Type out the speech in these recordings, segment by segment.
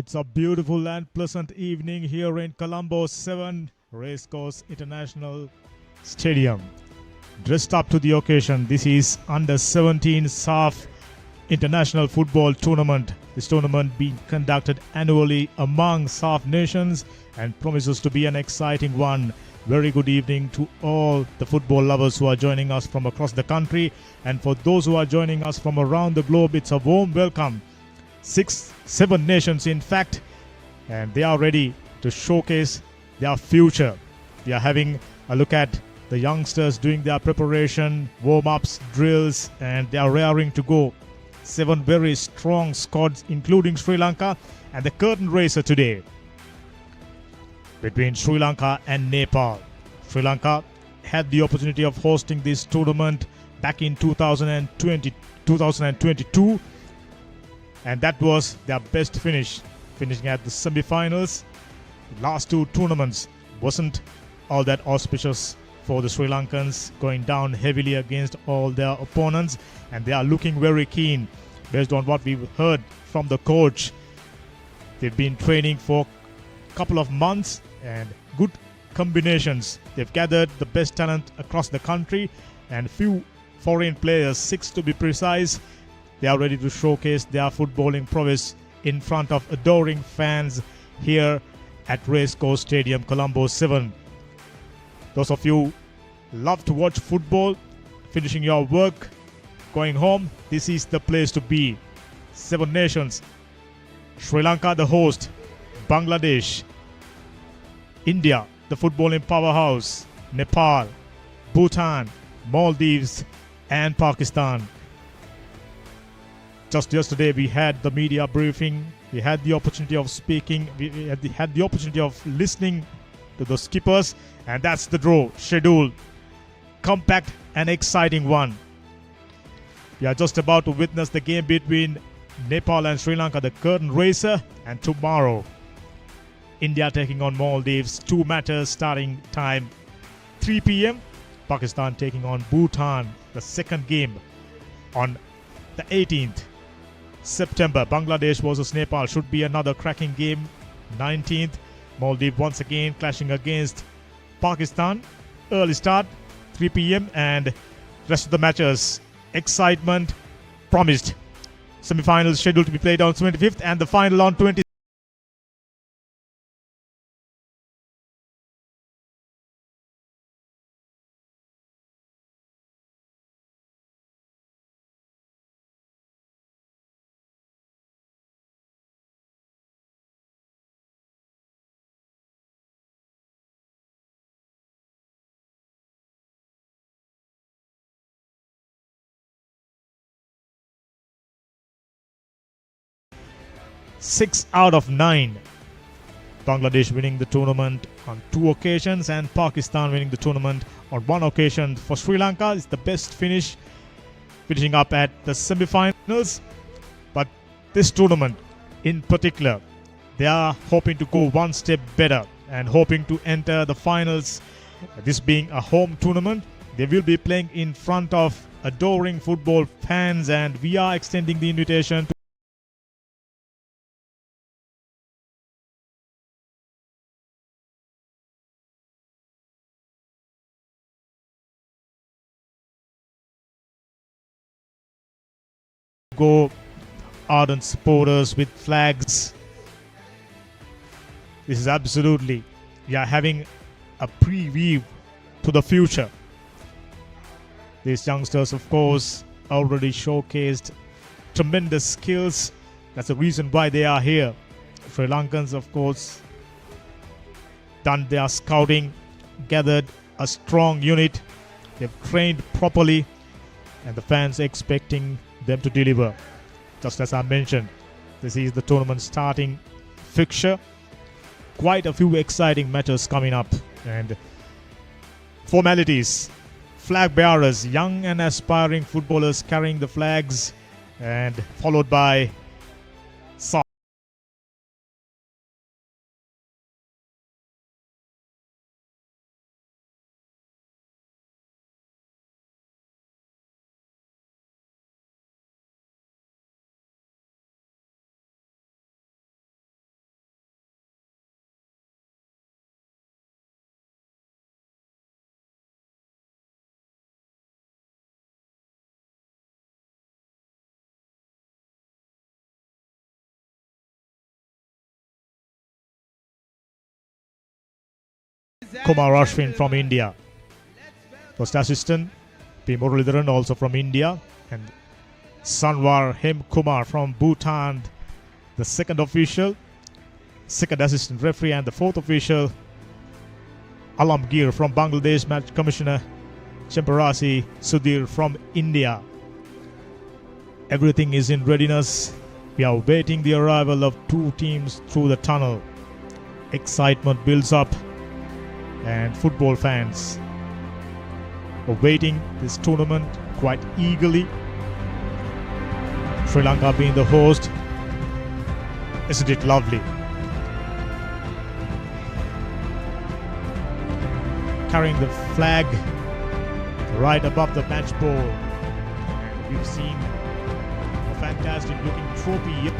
It's a beautiful and pleasant evening here in Colombo 7 Racecourse International Stadium. Dressed up to the occasion, this is under 17 Saff International Football Tournament. This tournament being conducted annually among Saff nations and promises to be an exciting one. Very good evening to all the football lovers who are joining us from across the country, and for those who are joining us from around the globe, it's a warm welcome. 7 nations in fact, and they are ready to showcase their future. We are having a look at the youngsters doing their preparation, warm-ups, drills, and they are raring to go. 7 very strong squads including Sri Lanka, and the curtain raiser today between Sri Lanka and Nepal. Sri Lanka had the opportunity of hosting this tournament back in 2022, and that was their best finish, finishing at the semi-finals. The last 2 tournaments wasn't all that auspicious for the Sri Lankans, going down heavily against all their opponents, and they are looking very keen based on what we've heard from the coach. They've been training for a couple of months and good combinations. They've gathered the best talent across the country and few foreign players, 6 to be precise. They are ready to showcase their footballing prowess in front of adoring fans here at Racecourse Stadium, Colombo 7. Those of you love to watch football, finishing your work, going home, this is the place to be. 7 nations. Sri Lanka the host, Bangladesh, India the footballing powerhouse, Nepal, Bhutan, Maldives and Pakistan. Just yesterday we had the media briefing, we had the opportunity of speaking, we had the opportunity of listening to the skippers, and that's the draw schedule. Compact and exciting one. We are just about to witness the game between Nepal and Sri Lanka, the curtain raiser, and tomorrow India taking on Maldives. 2 matches starting time 3 p.m. Pakistan taking on Bhutan, the second game on the 18th September. Bangladesh versus Nepal should be another cracking game. 19th, Maldives once again clashing against Pakistan. Early start 3 p.m. and rest of the matches, excitement promised. Semi-finals scheduled to be played on 25th and the final on 20th. Six out of 9. Bangladesh winning the tournament on 2 occasions and Pakistan winning the tournament on 1 occasion. For Sri Lanka, it's the best finish, finishing up at the semi-finals. But this tournament in particular, they are hoping to go one step better and hoping to enter the finals. This being a home tournament, they will be playing in front of adoring football fans, and we are extending the invitation to go ardent supporters with flags. This is absolutely, we are having a preview to the future. These youngsters, of course, already showcased tremendous skills. That's the reason why they are here. Sri Lankans, of course, done their scouting, gathered a strong unit. They've trained properly, and the fans expecting them to deliver. Just as I mentioned, this is the tournament starting fixture. Quite a few exciting matches coming up, and formalities, flag bearers, young and aspiring footballers carrying the flags, and followed by Kumar Ashwin from India. First assistant, P. Muralidharan, also from India. And Sanwar Hem Kumar from Bhutan, the second official. Second assistant referee, and the fourth official, Alamgir from Bangladesh. Match commissioner, Chemparasi Sudhir from India. Everything is in readiness. We are waiting the arrival of two teams through the tunnel. Excitement builds up, and football fans are waiting this tournament quite eagerly. Sri Lanka being the host, isn't it lovely? Carrying the flag right above the match ball, and we've seen a fantastic looking trophy.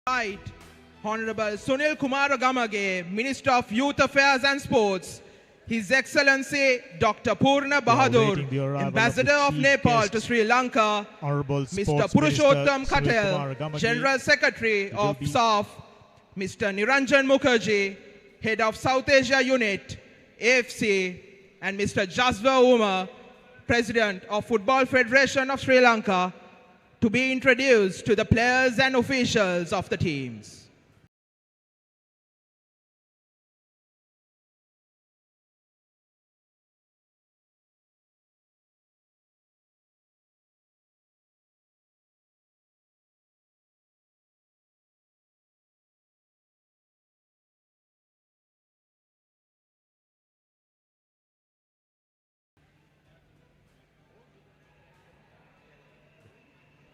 Right, Honorable Sunil Kumar Gamage, Minister of Youth Affairs and Sports, His Excellency Dr. Purna Bahadur, Ambassador of Nepal to Sri Lanka, Mr. Purushottam Katel, General Secretary of Saff, Mr. Niranjan Mukherjee, Head of South Asia Unit, AFC, and Mr. Jaswa Uma, President of Football Federation of Sri Lanka, to be introduced to the players and officials of the teams.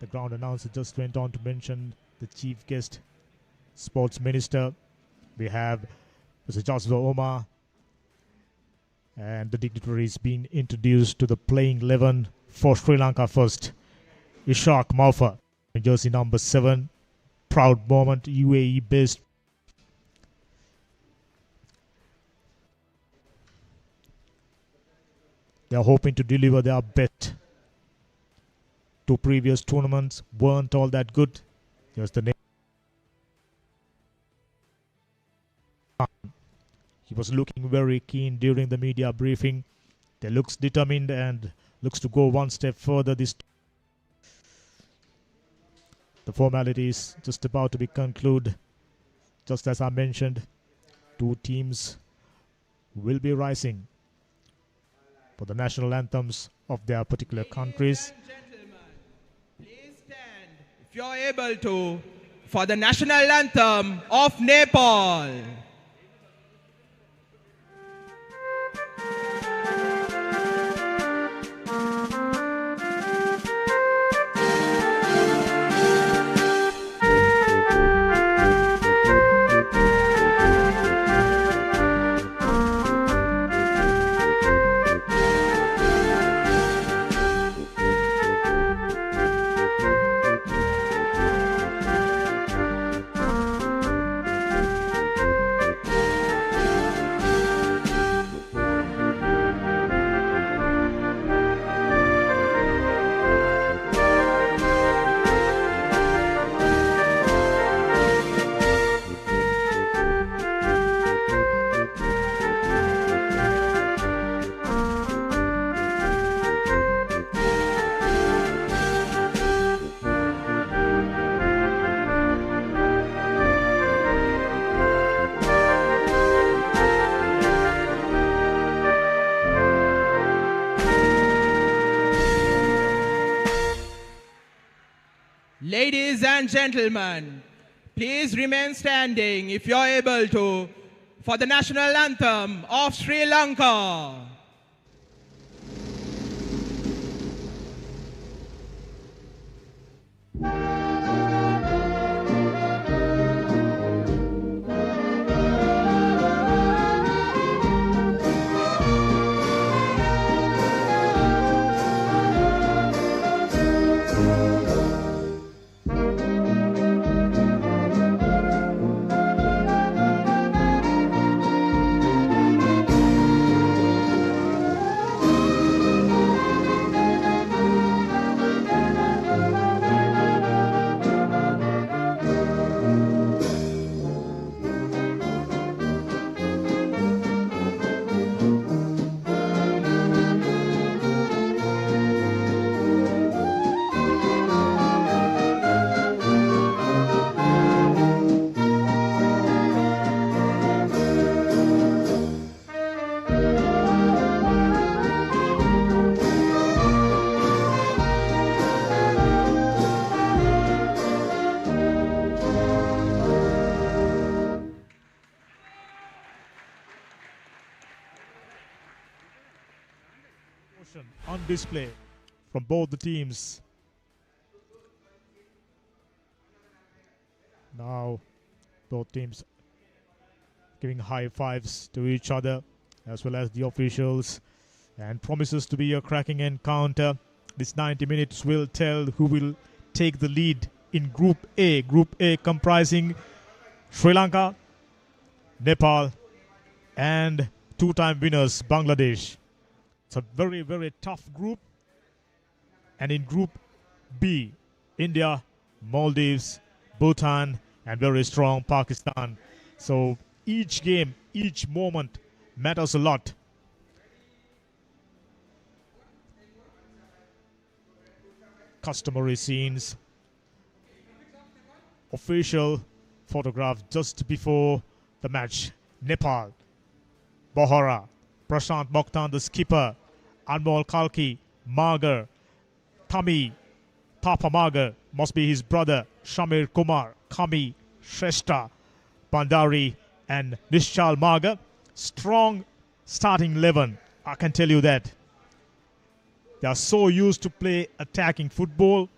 The ground announcer just went on to mention the chief guest, sports minister. We have Mr. Jaswa Oma, and the dignitaries being introduced to the playing 11 for Sri Lanka first. Ishaq Maufa, jersey number 7, proud moment, UAE based. They are hoping to deliver their best. Two previous tournaments weren't all that good. Here's the name. He was looking very keen during the media briefing. They looks determined and looks to go one step further. The formalities just about to be concluded. Just as I mentioned, two teams will be rising for the national anthems of their particular countries. If you're able to, for the national anthem of Nepal. Ladies and gentlemen, please remain standing if you're able to for the national anthem of Sri Lanka. On display from both the teams. Now both teams giving high fives to each other as well as the officials, and promises to be a cracking encounter. This 90 minutes will tell who will take the lead in Group A. Group A comprising Sri Lanka, Nepal and two-time winners Bangladesh. It's a very, very tough group. And in Group B, India, Maldives, Bhutan, and very strong Pakistan. So each game, each moment matters a lot. Customary scenes. Official photograph just before the match. Nepal, Bohra, Prashant Mokhtan, the skipper, Anmol Kalki, Magar, Thami, Thapa Magar, must be his brother, Shamir Kumar, Kami, Shrestha, Bandari, and Nishchal Magar. Strong starting 11, I can tell you that. They are so used to play attacking football,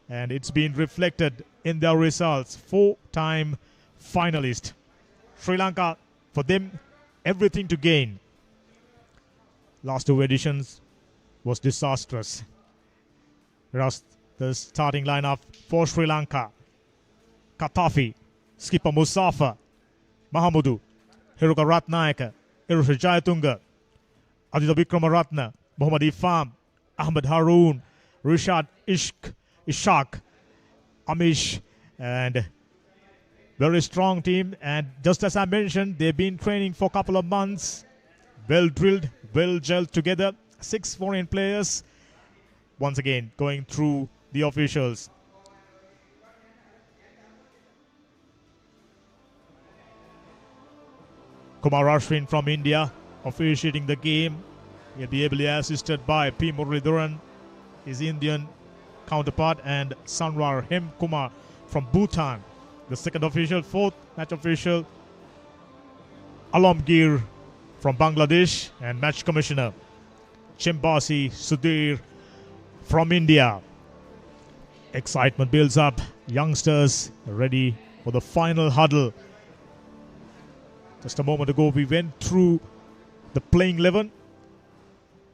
and it's been reflected in their results. 4-time finalist. Sri Lanka, for them, everything to gain. Last two editions was disastrous. Whereas the starting lineup for Sri Lanka: Katafi, skipper Musafa, Mahamudu, Hiruka Ratnayaka, Irusha Jayatunga, Aditya Vikramaratne, Muhammad Ifam, Ahmed Haroon, Rishad Ishaq, Amish, and very strong team. And just as I mentioned, they've been training for a couple of months. Well drilled, well gelled together. 6 foreign players. Once again, going through the officials. Kumar Ashwin from India officiating the game. He'll be ably assisted by P. Muralidharan, his Indian counterpart, and Sanwar Hem Kumar from Bhutan. The second official. Fourth match official, Alamgir from Bangladesh, and match commissioner Chimbasi Sudhir from India. Excitement builds up. Youngsters ready for the final huddle. Just a moment ago, we went through the playing 11.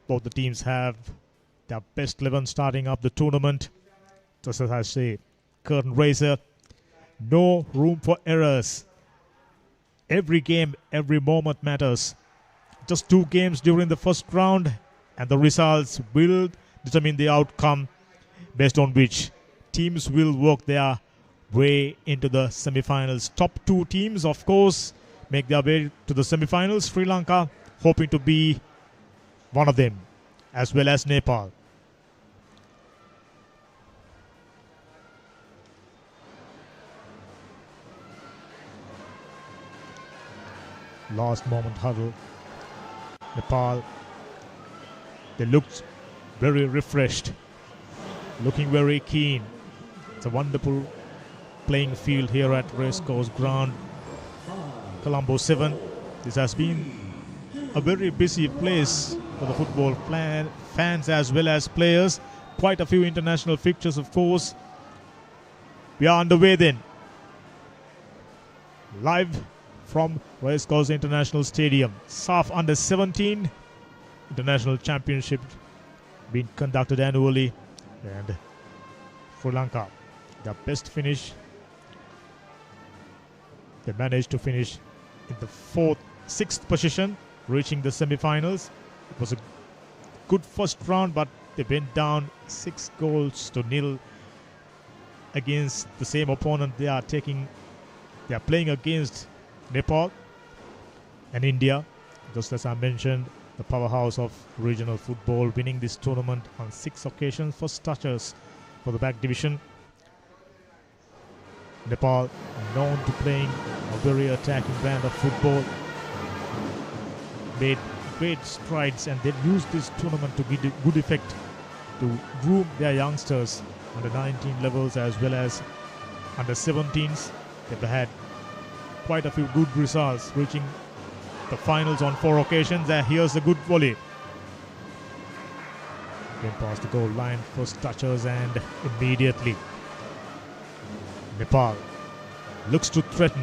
Both the teams have their best 11 starting up the tournament. Just as I say, curtain raiser. No room for errors. Every game, every moment matters. Just 2 games during the first round, and the results will determine the outcome, based on which teams will work their way into the semi-finals. Top 2 teams, of course, make their way to the semi-finals. Sri Lanka hoping to be one of them, as well as Nepal. Last moment huddle. Nepal, they looked very refreshed, looking very keen. It's a wonderful playing field here at Racecourse Ground, Colombo 7. This has been a very busy place for the football fans as well as players. Quite a few international fixtures, of course. We are underway then. Live from Racecourse International Stadium. Saff Under-17 International Championship being conducted annually. And Sri Lanka, their best finish. They managed to finish in the sixth position, reaching the semi-finals. It was a good first round, but they went down 6-0 against the same opponent they are playing against, Nepal and India. Just as I mentioned, the powerhouse of regional football, winning this tournament on 6 occasions, first touchers for the back division. Nepal, known to playing a very attacking brand of football, made great strides, and they've used this tournament to give good effect to groom their youngsters under 19 levels as well as under 17s. They've had quite a few good results, reaching the finals on 4 occasions. And here's a good volley. Went past the goal line, first touchers, and immediately Nepal looks to threaten.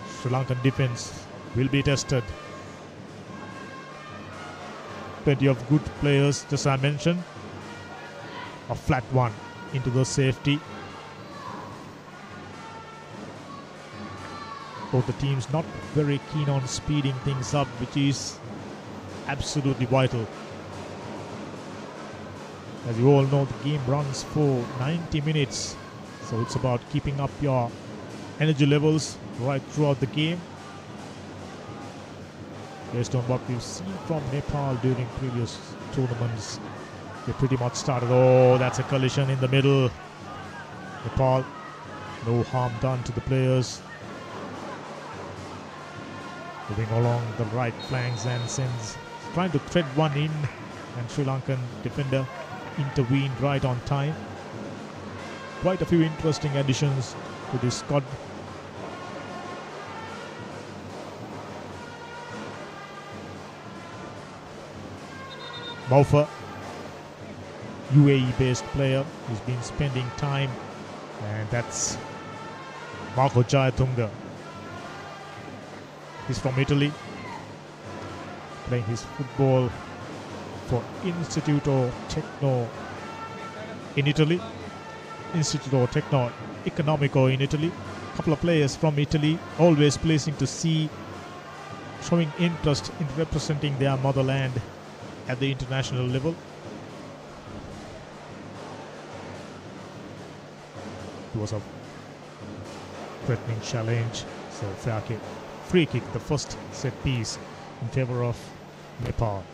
Sri Lankan defense will be tested. Plenty of good players, just as I mentioned. A flat one into the safety. Both the teams not very keen on speeding things up, which is absolutely vital. As you all know, the game runs for 90 minutes. So it's about keeping up your energy levels right throughout the game. Based on what we've seen from Nepal during previous tournaments, they pretty much started. Oh, that's a collision in the middle. Nepal, no harm done to the players. Moving along the right flanks and trying to thread one in, and Sri Lankan defender intervened right on time. Quite a few interesting additions to this squad. Maufa, UAE-based player who's been spending time, and that's Marco Jayatunga. He's from Italy, playing his football for Istituto Tecno in Italy. Istituto Tecno Economico in Italy. A couple of players from Italy, always pleasing to see, showing interest in representing their motherland at the international level. It was a threatening challenge, so free kick, the first set piece in favor of Nepal.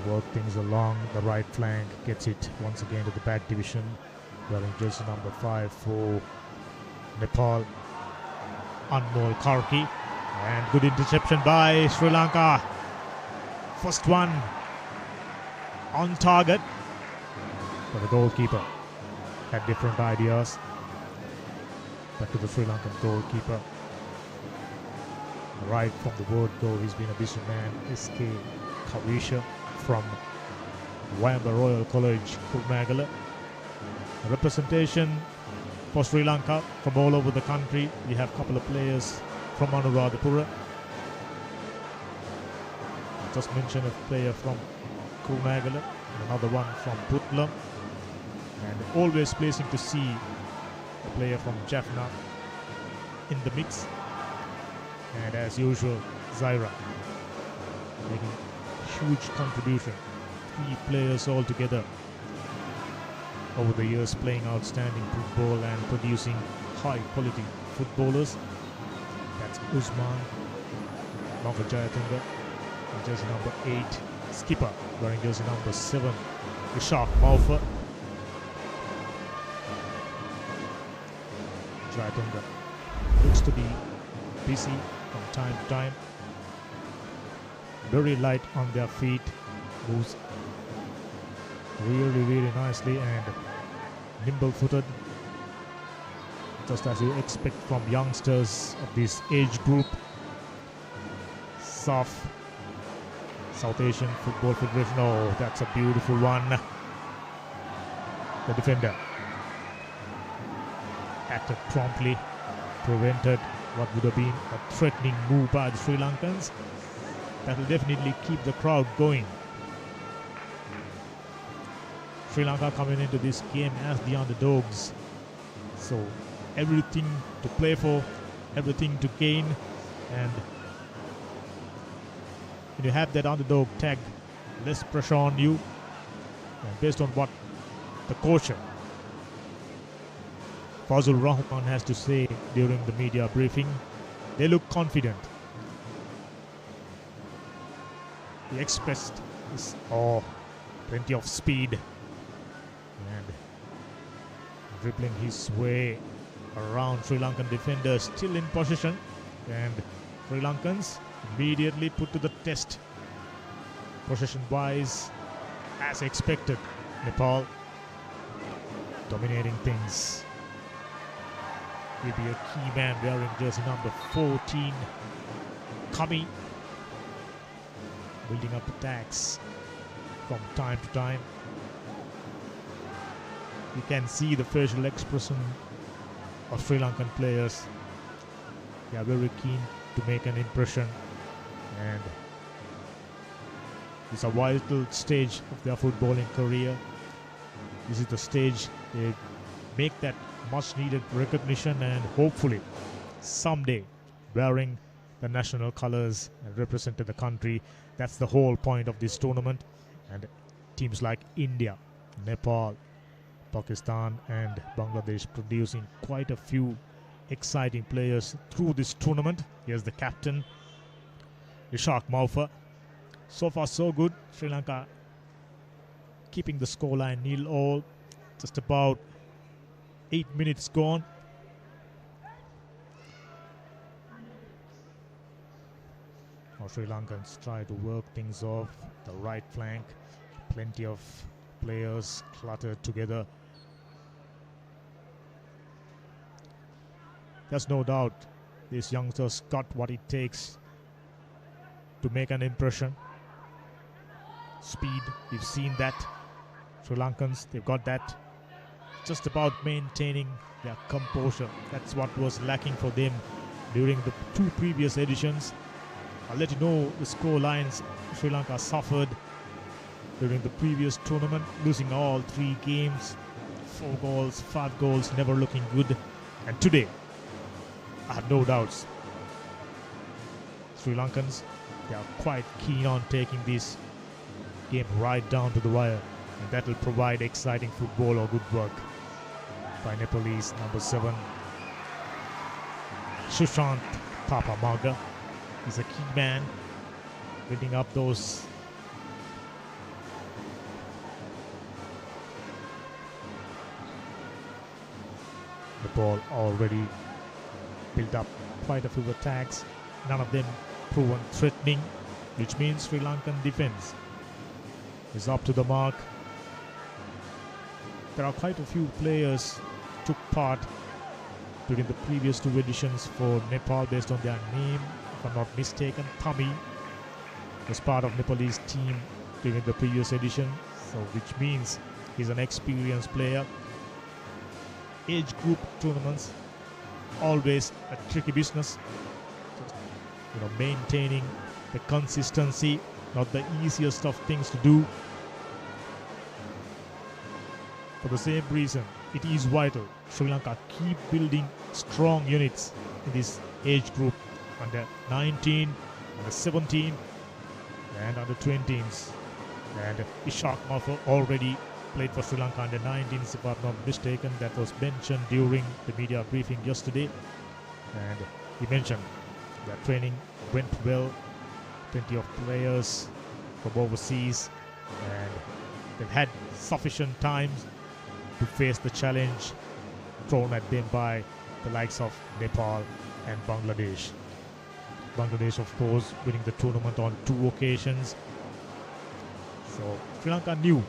Work things along the right flank, gets it once again to the back division, wearing jersey number 5 for Nepal, Anmol Karki, and good interception by Sri Lanka. First one on target, but the goalkeeper had different ideas. Back to the Sri Lankan goalkeeper. Right from the word go, he's been a busy man, SK Kavisha from Wayamba Royal College, Kurmagala. Representation for Sri Lanka from all over the country. We have a couple of players from Anuradhapura. I just mentioned a player from Kurmagala, another one from Putlam, and always pleasing to see a player from Jaffna in the mix. And as usual, Zaira, making huge contribution. 3 players altogether over the years playing outstanding football and producing high quality footballers. That's Usman, Nova Jayatunga, jersey number 8, skipper wearing jersey number 7, Ishaq Maufa. Jayatunga looks to be busy from time to time. Very light on their feet, moves really nicely and nimble-footed, just as you expect from youngsters of this age group. Saff, South Asian Football Federation. Oh, that's a beautiful one. The defender acted promptly, prevented what would have been a threatening move by the Sri Lankans. That will definitely keep the crowd going. Sri Lanka coming into this game as the underdogs. So everything to play for, everything to gain, and when you have that underdog tag, less pressure on you. And based on what the coach Fazul Rahman has to say during the media briefing, they look confident. He expressed his plenty of speed and dribbling his way around Sri Lankan defenders, still in possession, and Sri Lankans immediately put to the test possession wise as expected. Nepal dominating things. He'll be a key man wearing jersey number 14, Kami, building up attacks from time to time. You can see the facial expression of Sri Lankan players. They are very keen to make an impression, and it's a vital stage of their footballing career. This is the stage they make that much needed recognition, and hopefully someday wearing the national colors and representing the country. That's the whole point of this tournament. And teams like India, Nepal, Pakistan and Bangladesh producing quite a few exciting players through this tournament. Here's the captain, Ishaq Maufa. So far so good. Sri Lanka keeping the scoreline 0-0. Just about 8 minutes gone. Now Sri Lankans try to work things off the right flank. Plenty of players cluttered together. There's no doubt these youngsters got what it takes to make an impression. Speed, we've seen that. Sri Lankans, they've got that. Just about maintaining their composure. That's what was lacking for them during the 2 previous editions. I'll let you know the score lines Sri Lanka suffered during the previous tournament, losing all 3 games, 4 goals, 5 goals, never looking good. And today, I have no doubts, Sri Lankans, they are quite keen on taking this game right down to the wire, and that will provide exciting football or good work by Nepalese number 7, Sushant Papamaga. He's a key man, building up those the ball already built up quite a few attacks, none of them proven threatening, which means Sri Lankan defense is up to the mark. There are quite a few players took part during the previous 2 editions for Nepal based on their name. If I'm not mistaken, Thami was part of Nepalese team during the previous edition, so which means he's an experienced player. Age group tournaments, always a tricky business. Just, maintaining the consistency, not the easiest of things to do. For the same reason, it is vital Sri Lanka keep building strong units in this age group, under 19, under 17 and under 20s. And Ishak Maffa already played for Sri Lanka under 19s, if I'm not mistaken. That was mentioned during the media briefing yesterday. And he mentioned that training went well, plenty of players from overseas, and they've had sufficient time to face the challenge thrown at them by the likes of Nepal and Bangladesh. Bangladesh, of course, winning the tournament on 2 occasions. So Sri Lanka knew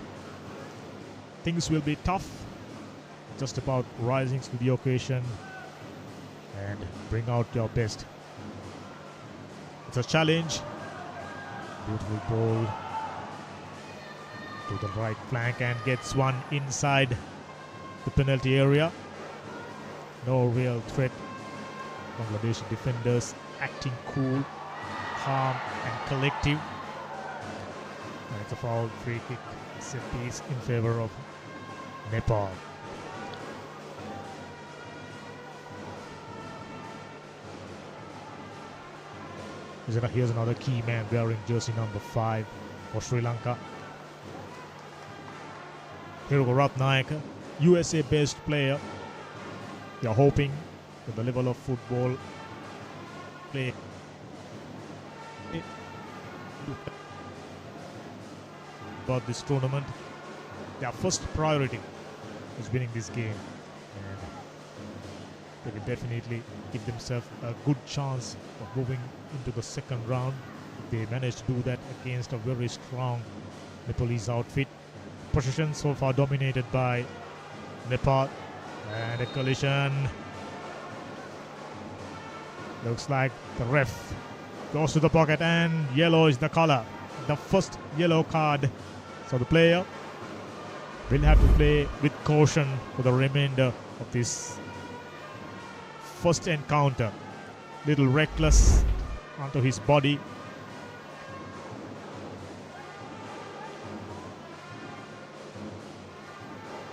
things will be tough, just about rising to the occasion and bring out your best. It's a challenge. Beautiful ball to the right flank and gets one inside the penalty area. No real threat. Bangladeshi defenders acting cool, calm and collective. And it's a foul, free kick, set piece in favor of Nepal. Here's another key man wearing jersey number 5 for Sri Lanka. Hirugo Ratnayaka, USA-based player. You're hoping that the level of football play about this tournament, their first priority is winning this game, and they will definitely give themselves a good chance of moving into the second round if they manage to do that against a very strong Nepalese outfit. Possession so far dominated by Nepal, and a collision. Looks like the ref goes to the pocket, and yellow is the color. The first yellow card. So the player will have to play with caution for the remainder of this first encounter. Little reckless onto his body.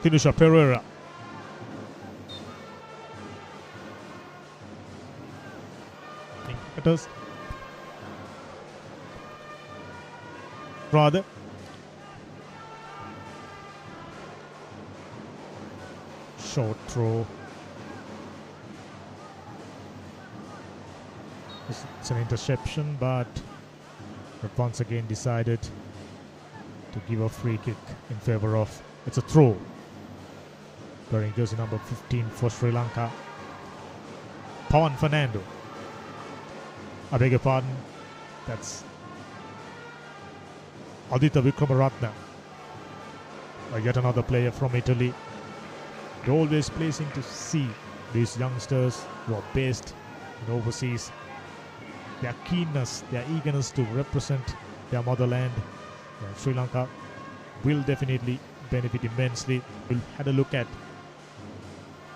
Tinusha Pereira. Rather, short throw. It's an interception, but once again decided to give a free kick in favor of. It's a throw. Wearing jersey number 15 for Sri Lanka, Pawan Fernando. I beg your pardon, that's Aditya Vikramaratne, yet another player from Italy. They're always pleasing to see these youngsters who are based in overseas. Their keenness, their eagerness to represent their motherland. Sri Lanka will definitely benefit immensely. We'll have a look at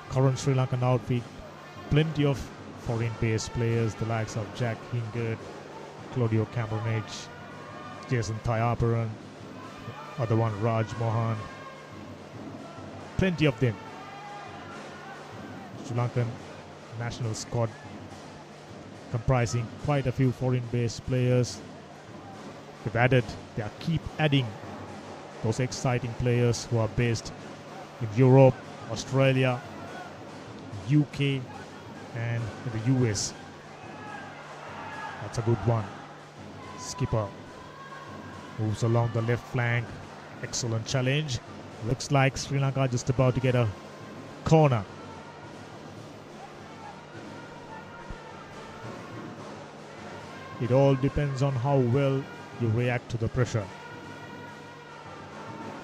current Sri Lankan outfit. Plenty of foreign-based players, the likes of Jack Hingert, Claudio Cambronage, Jason Thayaparan, other one Raj Mohan. Plenty of them. Sri Lankan national squad comprising quite a few foreign-based players. They keep adding those exciting players who are based in Europe, Australia, UK, and in the US. That's a good one. Skipper moves along the left flank. Excellent challenge. Looks like Sri Lanka just about to get a corner. It all depends on how well you react to the pressure.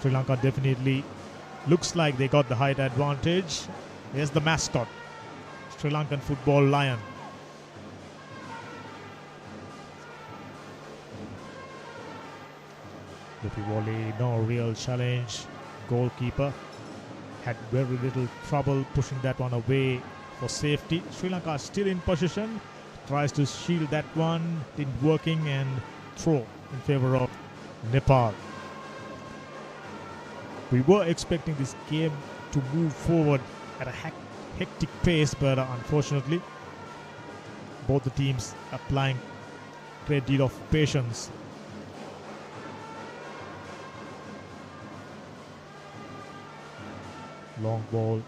Sri Lanka definitely looks like they got the height advantage. Here's the mascot, Sri Lankan football lion. Loopy volley, no real challenge. Goalkeeper had very little trouble pushing that one away for safety. Sri Lanka still in possession. Tries to shield that one, didn't working, and throw in favor of Nepal. We were expecting this game to move forward at a hectic pace, but unfortunately both the teams applying great deal of patience. Long ball,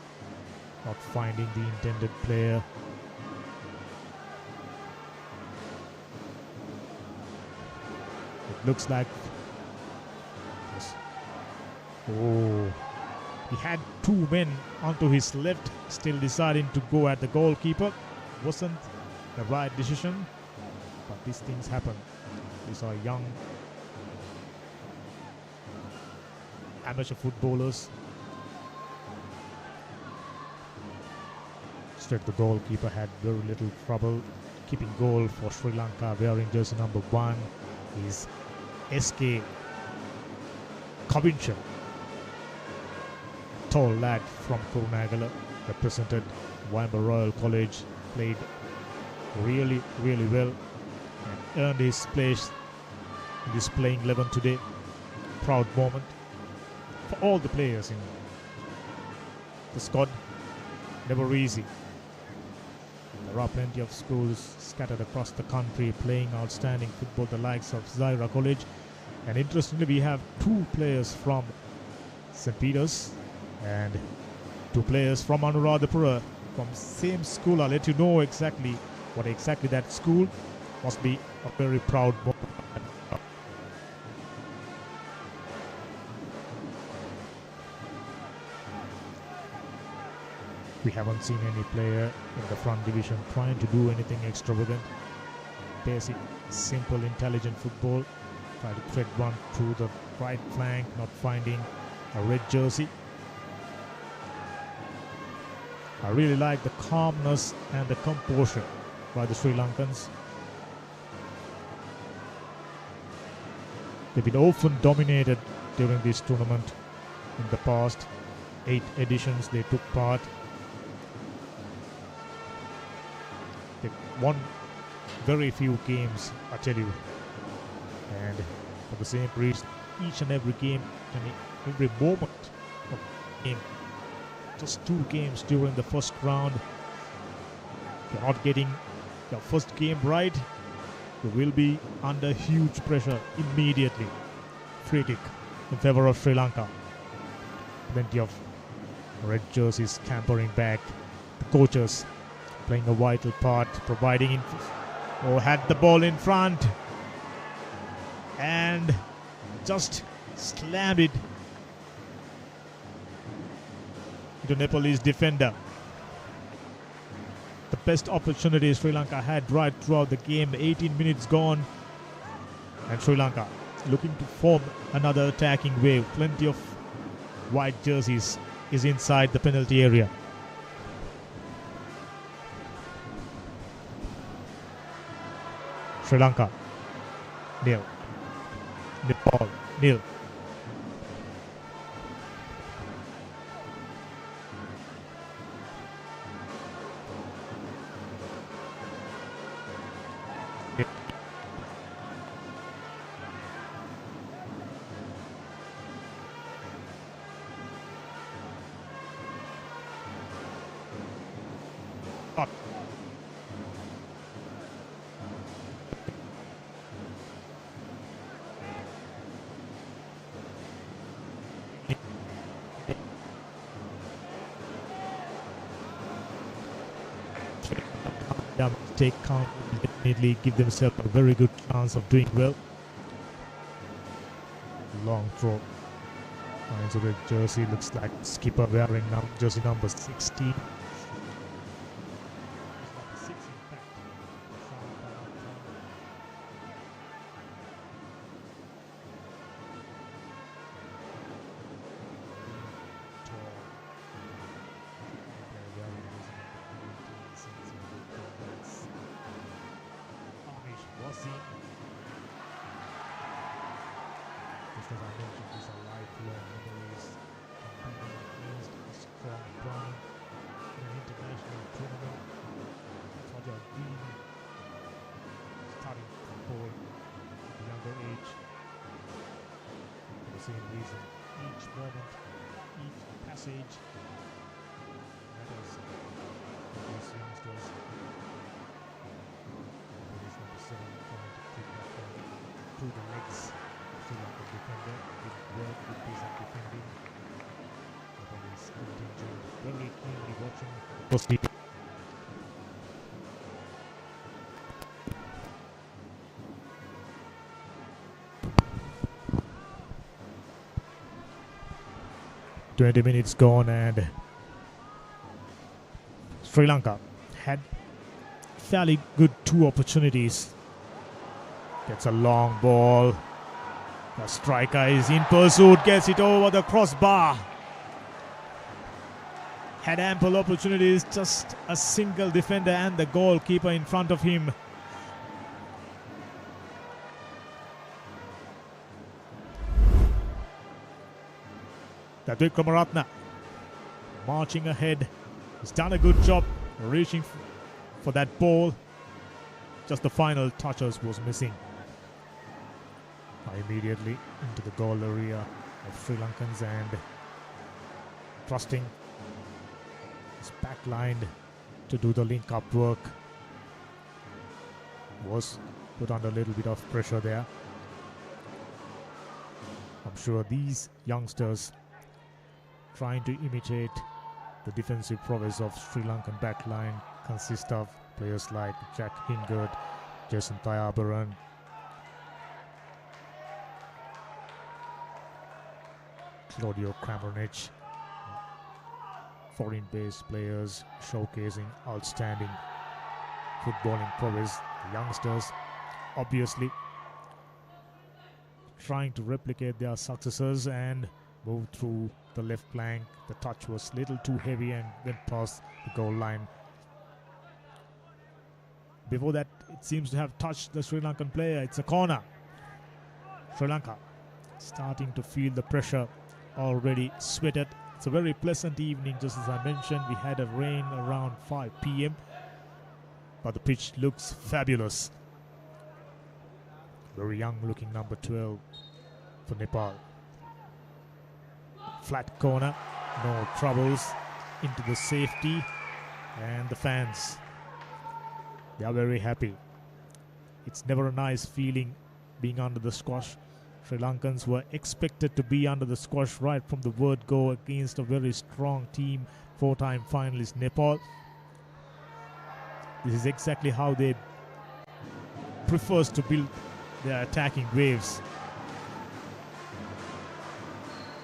not finding the intended player. It looks like, yes. Oh, he had two men onto his left, still deciding to go at the goalkeeper. Wasn't the right decision, but these things happen. These are young amateur footballers. Straight, the goalkeeper had very little trouble keeping goal for Sri Lanka, wearing jersey number 1 is SK Kavincha. Tall lad from Kurunagala, represented Wimber Royal College, played really well and earned his place in this playing 11 today. Proud moment for all the players in the squad. Never easy. There are plenty of schools scattered across the country playing outstanding football, the likes of Zaira College. And interestingly, we have 2 players from St. Peter's and 2 players from Anuradhapura from same school. I'll let you know exactly what exactly that school. Must be a very proud moment. We haven't seen any player in the front division trying to do anything extravagant. Basic, simple, intelligent football. Try to thread one through the right flank, not finding a red jersey. I really like the calmness and the composure by the Sri Lankans. They've been often dominated during this tournament in the past 8 editions they took part. They won very few games, I tell you. And for the same reason, each and every game, every moment of the game, just 2 games during the first round. If you're not getting your first game right, you will be under huge pressure immediately. Free kick in favor of Sri Lanka. Plenty of red jerseys scampering back. The coaches playing a vital part, providing had the ball in front and just slammed it into Nepalese defender. The best opportunity Sri Lanka had right throughout the game. 18 minutes gone, and Sri Lanka looking to form another attacking wave. Plenty of white jerseys is inside the penalty area. Sri Lanka 0, Nepal 0. Take count, definitely give themselves a very good chance of doing well. Long throw. Finds a red jersey, looks like skipper wearing jersey number 16. Just as I mentioned, these are lifelong memories. Competing against a strong opponent in an international tournament. That's what you're doing. Starting football at a younger age. For the same reason, each moment, each passage matters for these youngsters. There is number 7 trying to keep through the legs. Sri Lanka defender did work with decent defending. Nepalese contingent very keenly watching the post. "20 minutes gone and Sri Lanka had fairly good 2 opportunities. Gets a long ball. The striker is in pursuit, gets it over the crossbar. Had ample opportunities, just a single defender and the goalkeeper in front of him. Wickramaratne marching ahead. He's done a good job reaching for that ball. Just the final touches was missing. Immediately into the goal area of Sri Lankans and trusting his back line to do the link-up work. Was put under a little bit of pressure there. I'm sure these youngsters trying to imitate the defensive prowess of Sri Lankan backline consist of players like Jack Hingard, Jason Thayabaran, Claudio Kramaric, foreign-based players showcasing outstanding footballing prowess. The youngsters obviously trying to replicate their successes and move through the left flank. The touch was a little too heavy and went past the goal line. Before that, it seems to have touched the Sri Lankan player. It's a corner. Sri Lanka starting to feel the pressure, already sweated. It's a very pleasant evening, just as I mentioned. We had a rain around 5 p.m. but the pitch looks fabulous. Very young looking number 12 for Nepal. Flat corner, no troubles, into the safety, and the fans, they are very happy. It's never a nice feeling being under the squash. Sri Lankans were expected to be under the squash right from the word go against a very strong team, 4-time finalist Nepal. This is exactly how they prefers to build their attacking waves.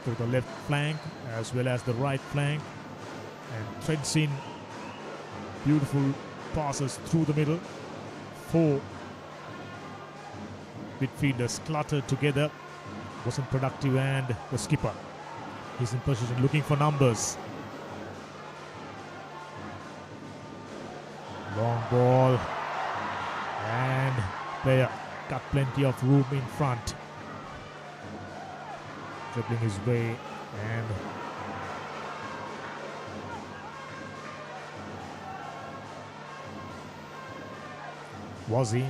Through the left flank as well as the right flank, and threads in beautiful passes through the middle. 4 midfielders cluttered together, wasn't productive, and the skipper, he's in position looking for numbers. Long ball, and player got plenty of room in front, dribbling his way, and Wazi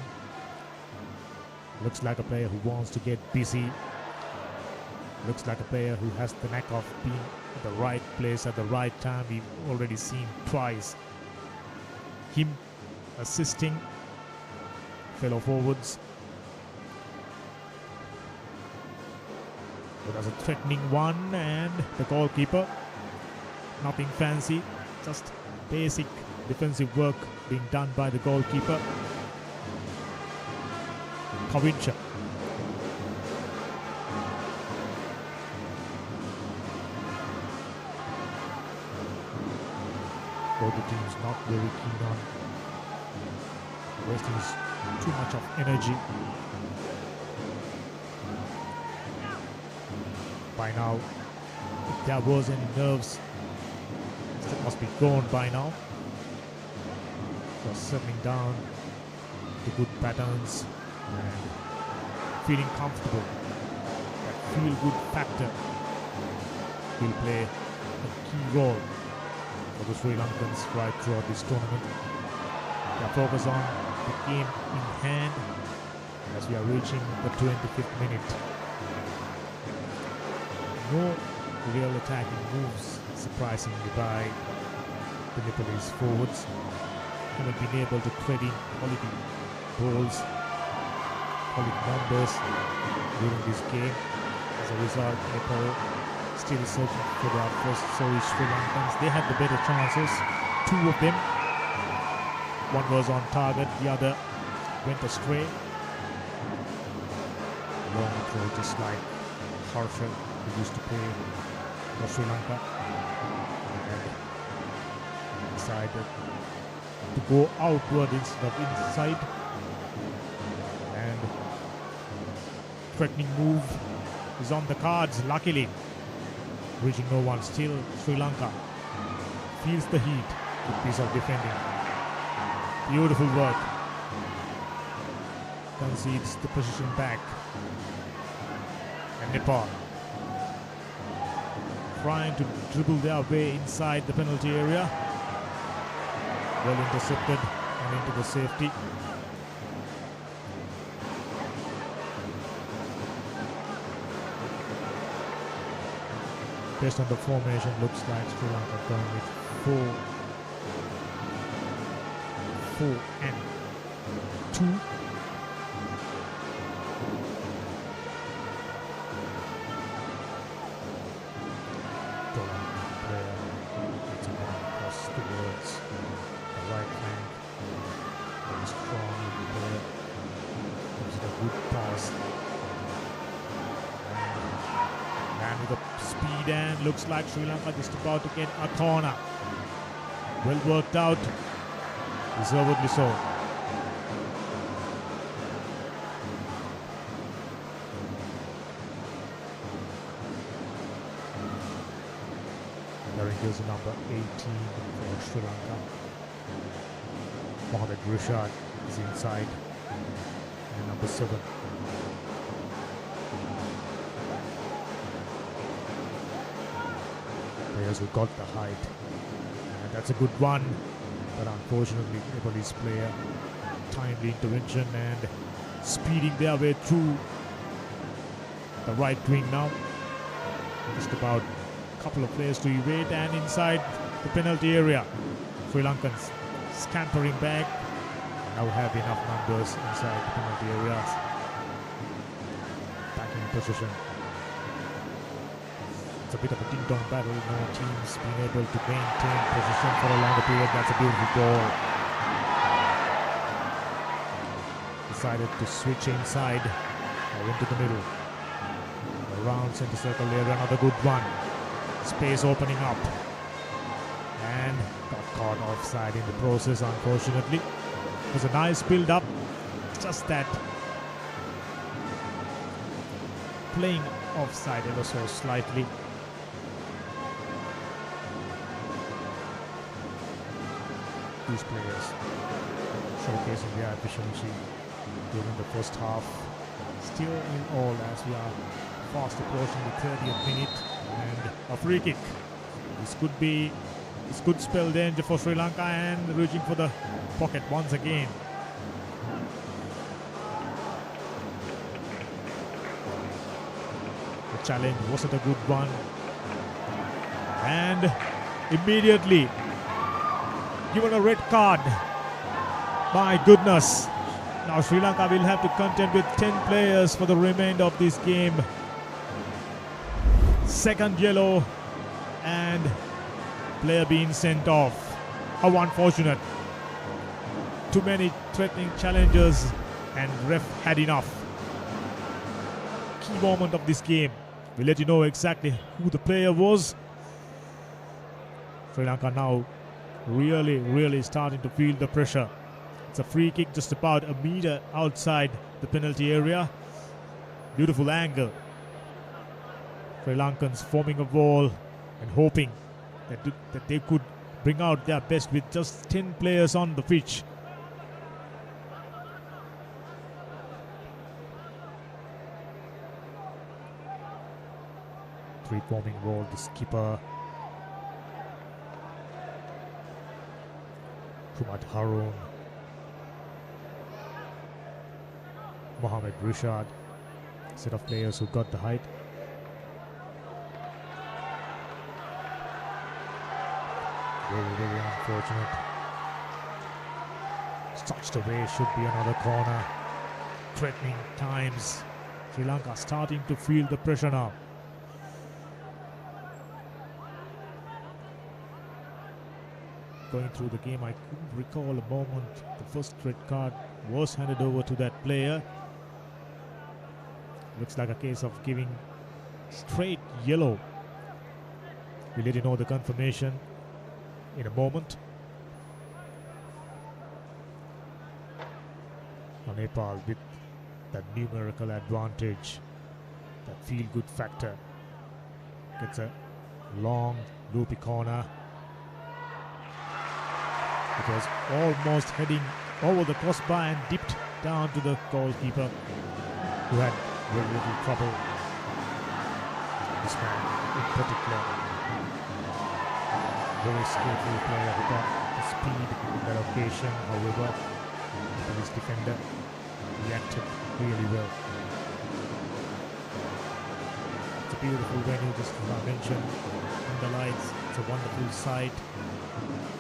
looks like a player who wants to get busy. Looks like a player who has the knack of being at the right place at the right time. We've already seen twice him assisting fellow forwards. But as a threatening one, and the goalkeeper, nothing fancy, just basic defensive work being done by the goalkeeper. Kavincha. Both the teams not very keen on wasting too much of energy. By now, if there was any nerves, that must be gone by now. Just settling down to good patterns and feeling comfortable. That feel-good factor will play a key role for the Sri Lankans right throughout this tournament. They are focused on the game in hand as we are reaching the 25th minute. No real attacking moves, surprisingly, by the Nepalese forwards. Haven't been able to thread in quality balls solid numbers during this game. As a result, Nepal still searching for their first series. Sri Lankans, they had the better chances, two of them. One was on target, the other went astray. Long throw, just like Harsha, who used to play for Sri Lanka, and decided to go outward instead of inside. And threatening move is on the cards, luckily. Reaching no one, still Sri Lanka feels the heat. Good piece of defending. Beautiful work. Concedes the position back. And Nepal trying to dribble their way inside the penalty area. Well intercepted and into the safety. Based on the formation, looks like Sri Lanka going with 4-4-2. Player gets a ball across towards the right flank. Very strong player. Gives it a good pass. And with the speed, and looks like Sri Lanka just about to get a corner. Well worked out, deservedly so. Carrying jersey number 18 for Sri Lanka. Mohamed Rishad is inside, and number 7. Players who got the height, and that's a good one, but unfortunately Nepalese player, timely intervention and speeding their way through the right wing now. Just about a couple of players to evade, and inside the penalty area. Sri Lankans scampering back, now have enough numbers inside the penalty areas. Back in position. A bit of a ding-dong battle, no teams being able to maintain position for a longer period. That's a beautiful ball. Decided to switch inside or into the middle. Around center circle area, another good one. Space opening up. And got caught offside in the process, unfortunately. It was a nice build-up. Just that playing offside ever so slightly. These players showcasing their efficiency during the first half. Still in all, as we are fast approaching the 30th minute, and a free kick. This could spell danger for Sri Lanka, and reaching for the pocket once again. The challenge wasn't a good one, and immediately given a red card. My goodness. Now Sri Lanka will have to contend with 10 players for the remainder of this game. Second yellow, and player being sent off. How unfortunate. Too many threatening challenges, and ref had enough. Key moment of this game. We'll let you know exactly who the player was. Sri Lanka now really starting to feel the pressure. It's a free kick just about a meter outside the penalty area. Beautiful angle. Sri Lankans forming a wall and hoping that they could bring out their best with just 10 players on the pitch. Three forming wall, the skipper Kumad Harun, Mohamed Rishad, set of players who got the height. Very unfortunate. Touched away, should be another corner. threatening times. Sri Lanka starting to feel the pressure now. Going through the game, I couldn't recall a moment the first red card was handed over to that player. Looks like a case of giving straight yellow. We'll let you know the confirmation in a moment. Now Nepal with that numerical advantage, that feel-good factor, gets a long loopy corner. It was almost heading over the crossbar and dipped down to the goalkeeper, who had very little trouble. This man in particular, very skillful player who got the speed in that occasion. However, his defender reacted really well. It's a beautiful venue, just as I mentioned in the lights. It's a wonderful sight.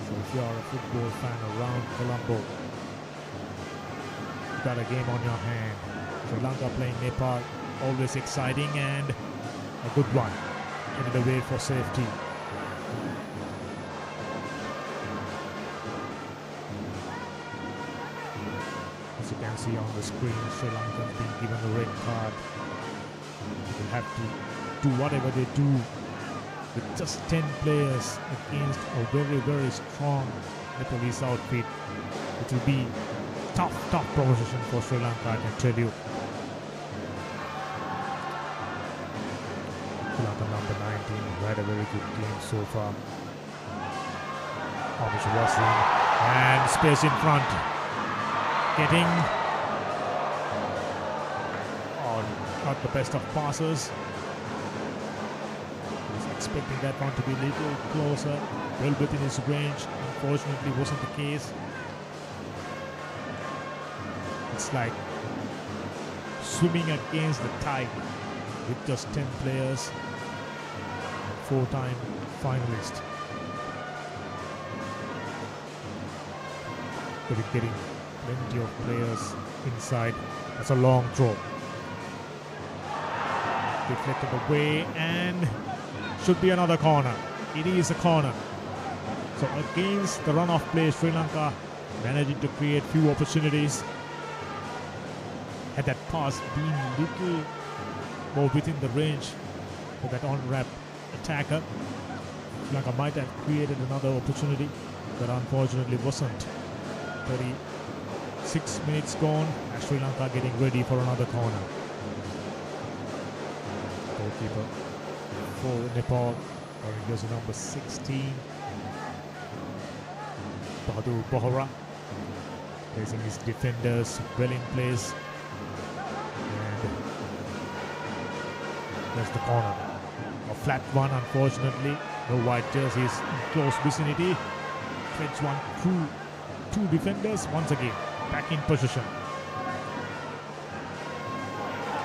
So if you are a football fan around Colombo, you've got a game on your hand. Sri Lanka playing Nepal, always exciting and a good one. Headed away for safety. As you can see on the screen, Sri Lanka being given a red card. They will have to do whatever they do with just 10 players against a very, very strong Nepalese outfit. It will be tough proposition for Sri Lanka, I can tell you. Sri Lanka number 19, who had a very good game so far. Amish was in, and space in front. Getting not the best of passes. Expecting that one to be a little closer, well within his range. Unfortunately, wasn't the case. It's like swimming against the tide with just 10 players, 4-time finalist. But it's getting plenty of players inside. That's a long throw. Deflected away and should be another corner. It is a corner. So against the run-off play, Sri Lanka managing to create few opportunities. Had that pass been little more within the range for that on-wrap attacker, Sri Lanka might have created another opportunity, but unfortunately wasn't. 36 minutes gone, and Sri Lanka getting ready for another corner. Goalkeeper for Nepal, wearing jersey number 16, Bahadur Bohra, placing his defenders well in place. And there's the corner. A flat one, unfortunately. No white jerseys in close vicinity. Threads one through two defenders. Once again, back in position.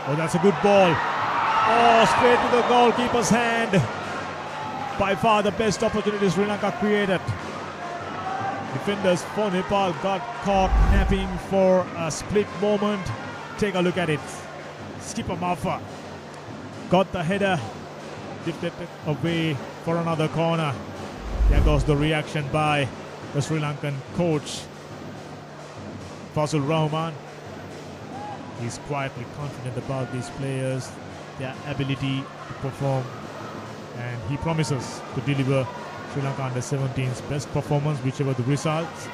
Oh, that's a good ball. Oh, straight to the goalkeeper's hand. By far the best opportunity Sri Lanka created. Defenders for Nepal got caught napping for a split moment. Take a look at it. Skipper Mafa got the header, deflected away for another corner. There goes the reaction by the Sri Lankan coach, Fazul Rahman. He's quietly confident about these players, their ability to perform, and he promises to deliver Sri Lanka under-17's best performance, whichever the results.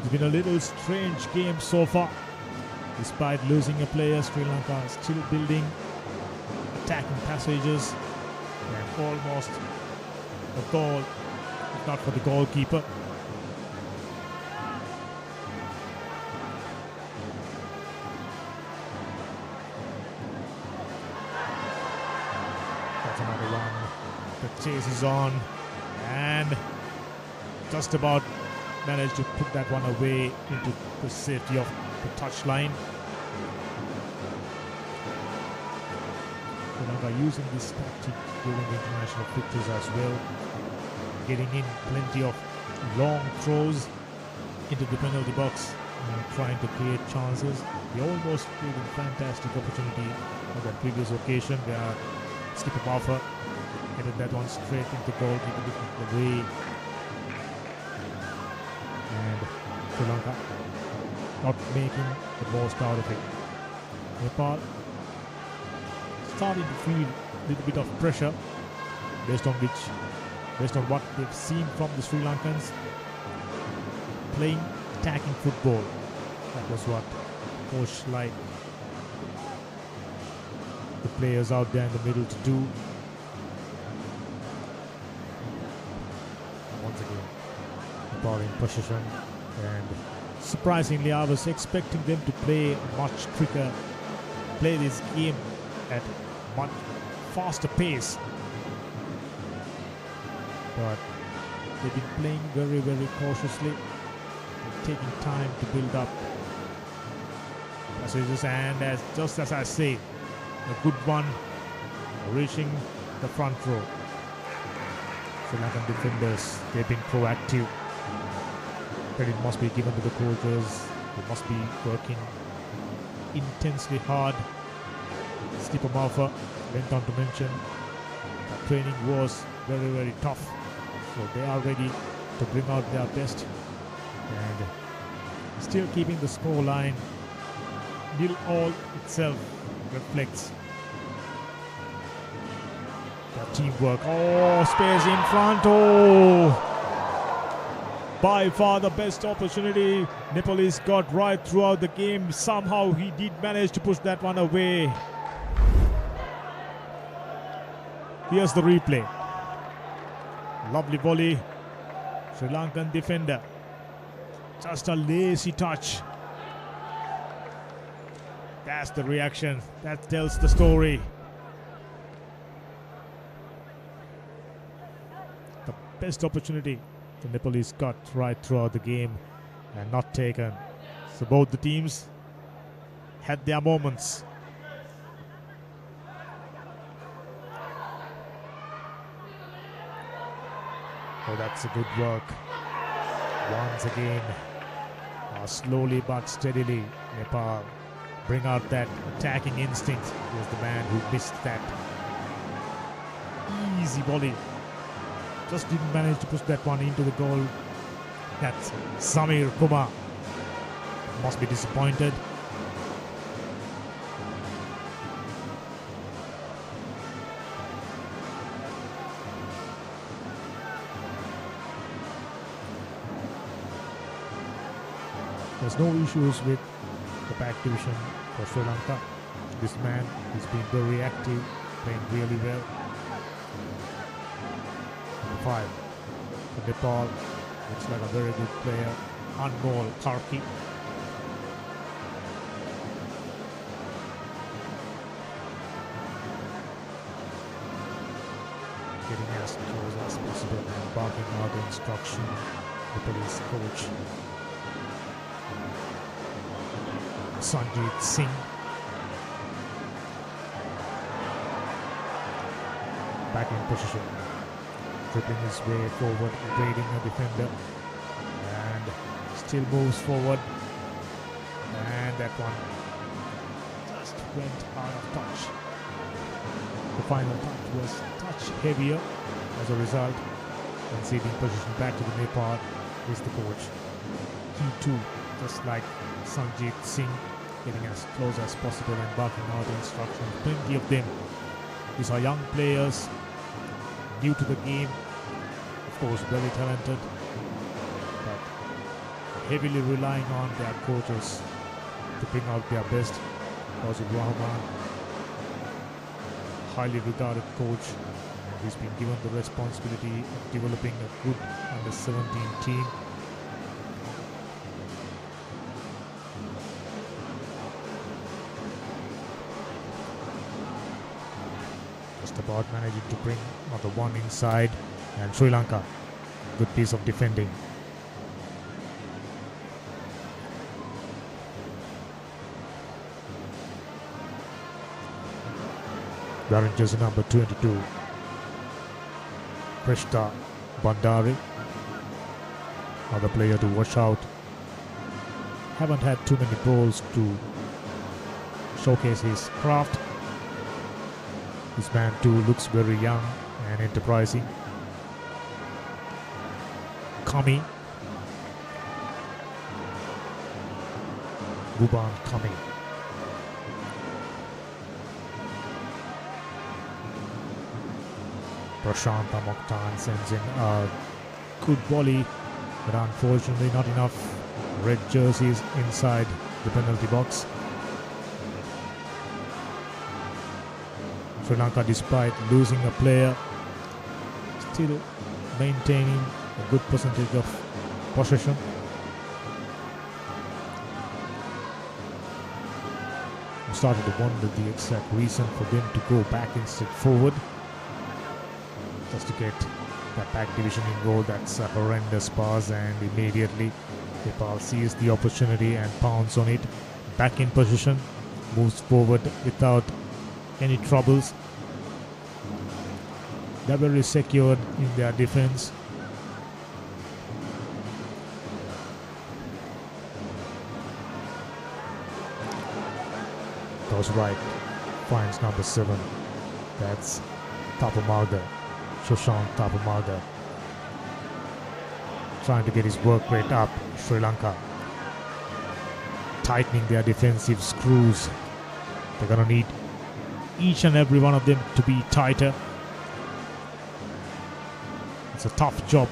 It's been a little strange game so far. Despite losing a player, Sri Lanka is still building attacking passages, and almost a goal, if not for the goalkeeper. That's another one. The chase is on, and just about managed to put that one away into the safety of the touchline. Sri Lanka using this tactic during the international fixtures as well, getting in plenty of long throws into the penalty box and trying to create chances. They almost created a fantastic opportunity on that previous occasion where skipper Buffer headed that one straight into goal, keeping it away. And Sri Lanka not making the most out of it. Nepal starting to feel a little bit of pressure based on what they've seen from the Sri Lankans playing attacking football. That was what Coach liked the players out there in the middle to do. Once again, Nepal in possession, and surprisingly, I was expecting them to play much quicker, play this game at much faster pace. But they've been playing very, very cautiously, taking time to build up passages, and just as I say, a good one reaching the front row. Sri Lankan defenders, they've been proactive. Credit must be given to the coaches. They must be working intensely hard. Skipper Marfa went on to mention that training was very, very tough. So they are ready to bring out their best, and still keeping the score line 0-all itself reflects their teamwork. Oh, space in front. Oh, by far the best opportunity Nepalese got right throughout the game. Somehow he did manage to push that one away. Here's the replay. Lovely volley. Sri Lankan defender. Just a lazy touch. That's the reaction. That tells the story. The best opportunity the Nepalese got right throughout the game and not taken. So both the teams had their moments. Oh, that's a good work. Once again, slowly but steadily, Nepal bring out that attacking instinct. He was the man who missed that easy volley. Just didn't manage to push that one into the goal. That's Samir Kumar. Must be disappointed. There's no issues with the back division for Sri Lanka. This man has been very active, playing really well. Number 5 for Nepal, looks like a very good player, Anmol Karki. Getting as close as possible and barking out the instruction, the police coach Sanjit Singh. Back in position, dribbling his way forward, evading a defender, and still moves forward, and that one just went out of touch. The final touch was touch heavier. As a result, conceding position back to the Nepal is the coach. He too, just like Sanjit Singh, getting as close as possible and barking out instructions. Plenty of them. These are young players, new to the game, of course very talented, but heavily relying on their coaches to bring out their best. Fazil Rahman, highly regarded coach, and he's been given the responsibility of developing a good under-17 team. About managing to bring another one inside, and Sri Lanka, good piece of defending. wearing jersey number 22. Krishna Bandari, another player to watch out. Haven't had too many balls to showcase his craft. This man too looks very young and enterprising. Kami. Buban Kami. Prashant Mokhtar sends in a good volley, but unfortunately not enough red jerseys inside the penalty box. Sri Lanka, despite losing a player, still maintaining a good percentage of possession. I started to wonder the exact reason for them to go back instead forward, just to get that back division in goal. That's a horrendous pass, and immediately Nepal sees the opportunity and pounds on it. Back in position, moves forward without any troubles. They're very secured in their defense. Goes right, finds number 7. That's Tapamarga, Shoshank Tapamarga. Trying to get his work rate up. Sri Lanka tightening their defensive screws. They're gonna need each and every one of them to be tighter. It's a tough job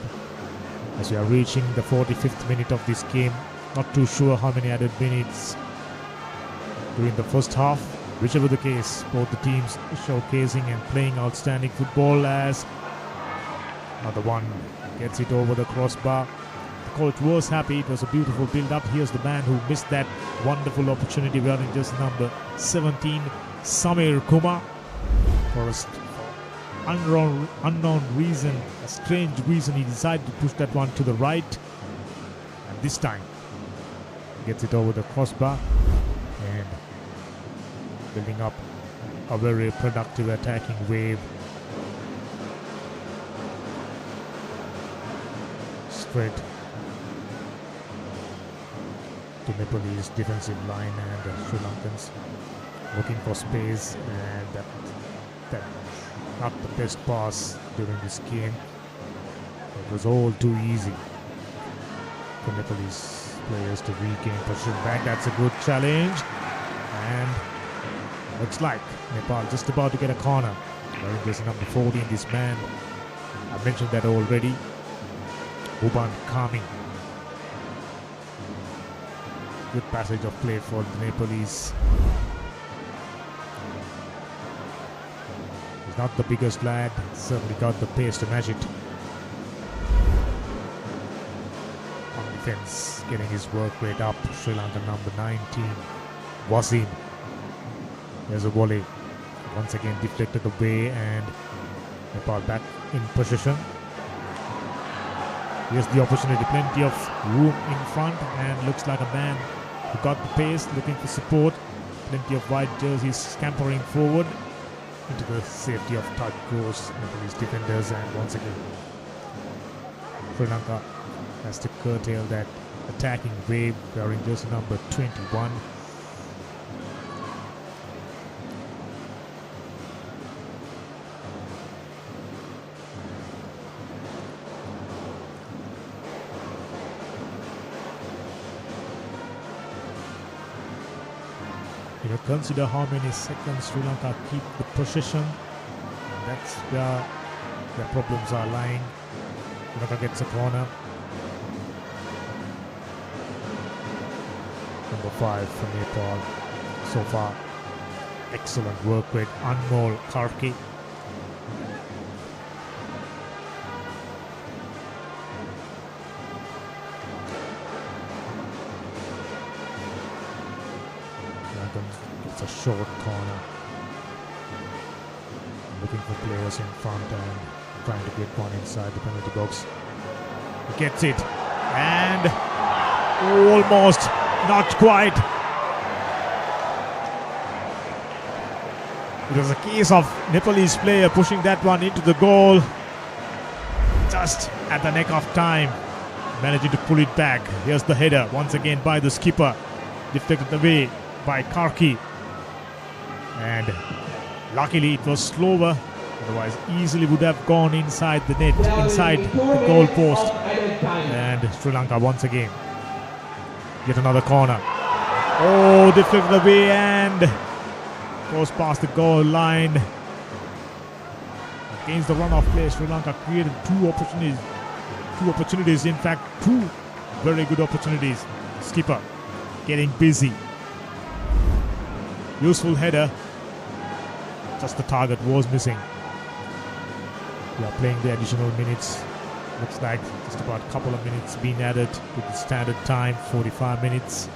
as we are reaching the 45th minute of this game. Not too sure how many added minutes during the first half. Whichever the case, both the teams showcasing and playing outstanding football as another one gets it over the crossbar. The coach was happy. It was a beautiful build-up. Here's the man who missed that wonderful opportunity wearing just number 17, Samir Kumar. For an unknown reason, a strange reason, he decided to push that one to the right. And this time, gets it over the crossbar and building up a very productive attacking wave. Straight to Nepalese defensive line, and Sri Lankans looking for space, and that not the best pass during this game. It was all too easy for Nepalese players to regain possession back. That's a good challenge, and looks like Nepal just about to get a corner. Wearing jersey number 14, this man, I mentioned that already, Buban Kami. Good passage of play for the Nepalese. He's not the biggest lad, certainly got the pace to match it. On defense, getting his work rate up, Sri Lanka number 19, Wasim. There's a volley, once again deflected away, and Nepal back in position. Here's the opportunity, plenty of room in front, and looks like a man who got the pace, looking for support. Plenty of white jerseys scampering forward into the safety of touch goes Nepalese defenders, and once again Sri Lanka has to curtail that attacking wave wearing jersey number 21. Consider how many seconds Sri Lanka keep the possession, and that's where the problems are lying. Sri Lanka gets a corner. Number 5 from Nepal. So far, excellent work with Anmol Karki. It's a short corner. Looking for players in front and trying to get one inside the penalty box. He gets it, and almost, not quite. It was a case of Nepalese player pushing that one into the goal just at the neck of time, managing to pull it back. Here's the header once again by the skipper, deflected away by Karki, and luckily it was slower, otherwise easily would have gone inside the net, inside the goal post. And Sri Lanka once again, yet another corner. Oh, deflected away and goes past the goal line. Against the run-off play, Sri Lanka created two opportunities, in fact two very good opportunities. Skipper getting busy. Useful header, just the target was missing. We are playing the additional minutes. Looks like just about a couple of minutes being added to the standard time, 45 minutes.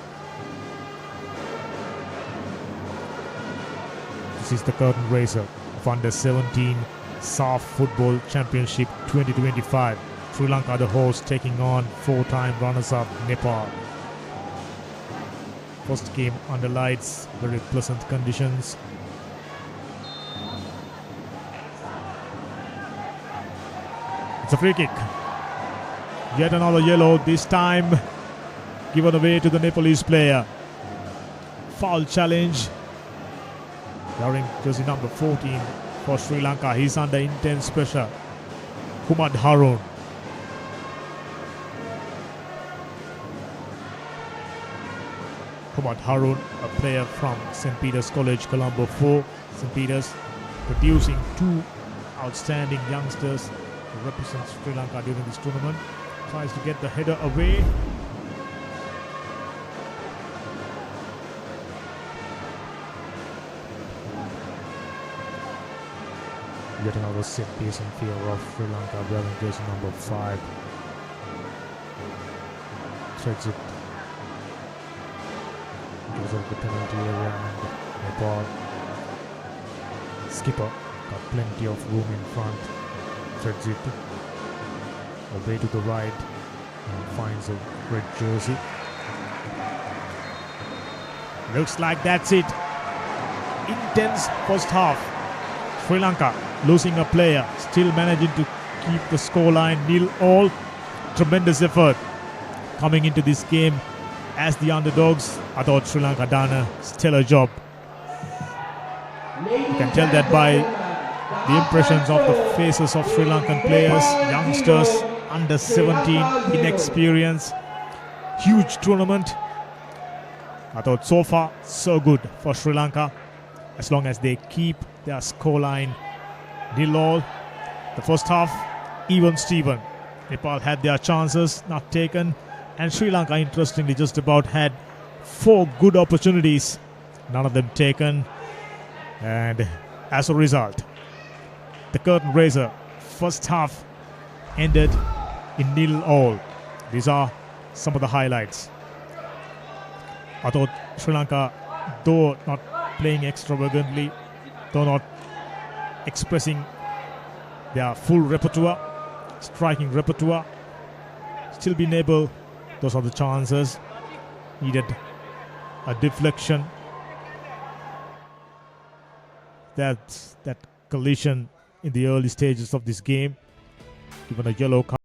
This is the curtain raiser of Under 17 Saff Football Championship 2025. Sri Lanka the host, taking on four-time runners-up Nepal. First game under lights, very pleasant conditions. It's a free kick. Yet another yellow, this time given away to the Nepalese player. Foul challenge. Wearing jersey number 14 for Sri Lanka. He's under intense pressure. Humad Harun. Humad Harun, a player from St. Peter's College, Colombo 4. St. Peter's producing two outstanding youngsters to represent Sri Lanka during this tournament. Tries to get the header away. Yet another set piece in favor of Sri Lanka, wearing jersey number 5. Threads it. Goes over the penalty area and Nepal. Skipper got plenty of room in front. Threads it away to the right and finds a red jersey. Looks like that's it. Intense first half. Sri Lanka losing a player, still managing to keep the scoreline 0-all. Tremendous effort coming into this game as the underdogs. I thought Sri Lanka done a stellar job. You can tell that by the impressions of the faces of Sri Lankan players, youngsters, under 17, inexperience. Huge tournament. I thought so far so good for Sri Lanka, as long as they keep their scoreline 0-all. The first half, even Steven. Nepal had their chances, not taken. And Sri Lanka, interestingly, just about had 4 good opportunities, none of them taken. And as a result, the curtain raiser first half ended in 0-all. These are some of the highlights. I thought Sri Lanka, though not playing extravagantly, though not expressing their full repertoire, striking repertoire, still being able, those are the chances. Needed a deflection. That collision in the early stages of this game, given a yellow card.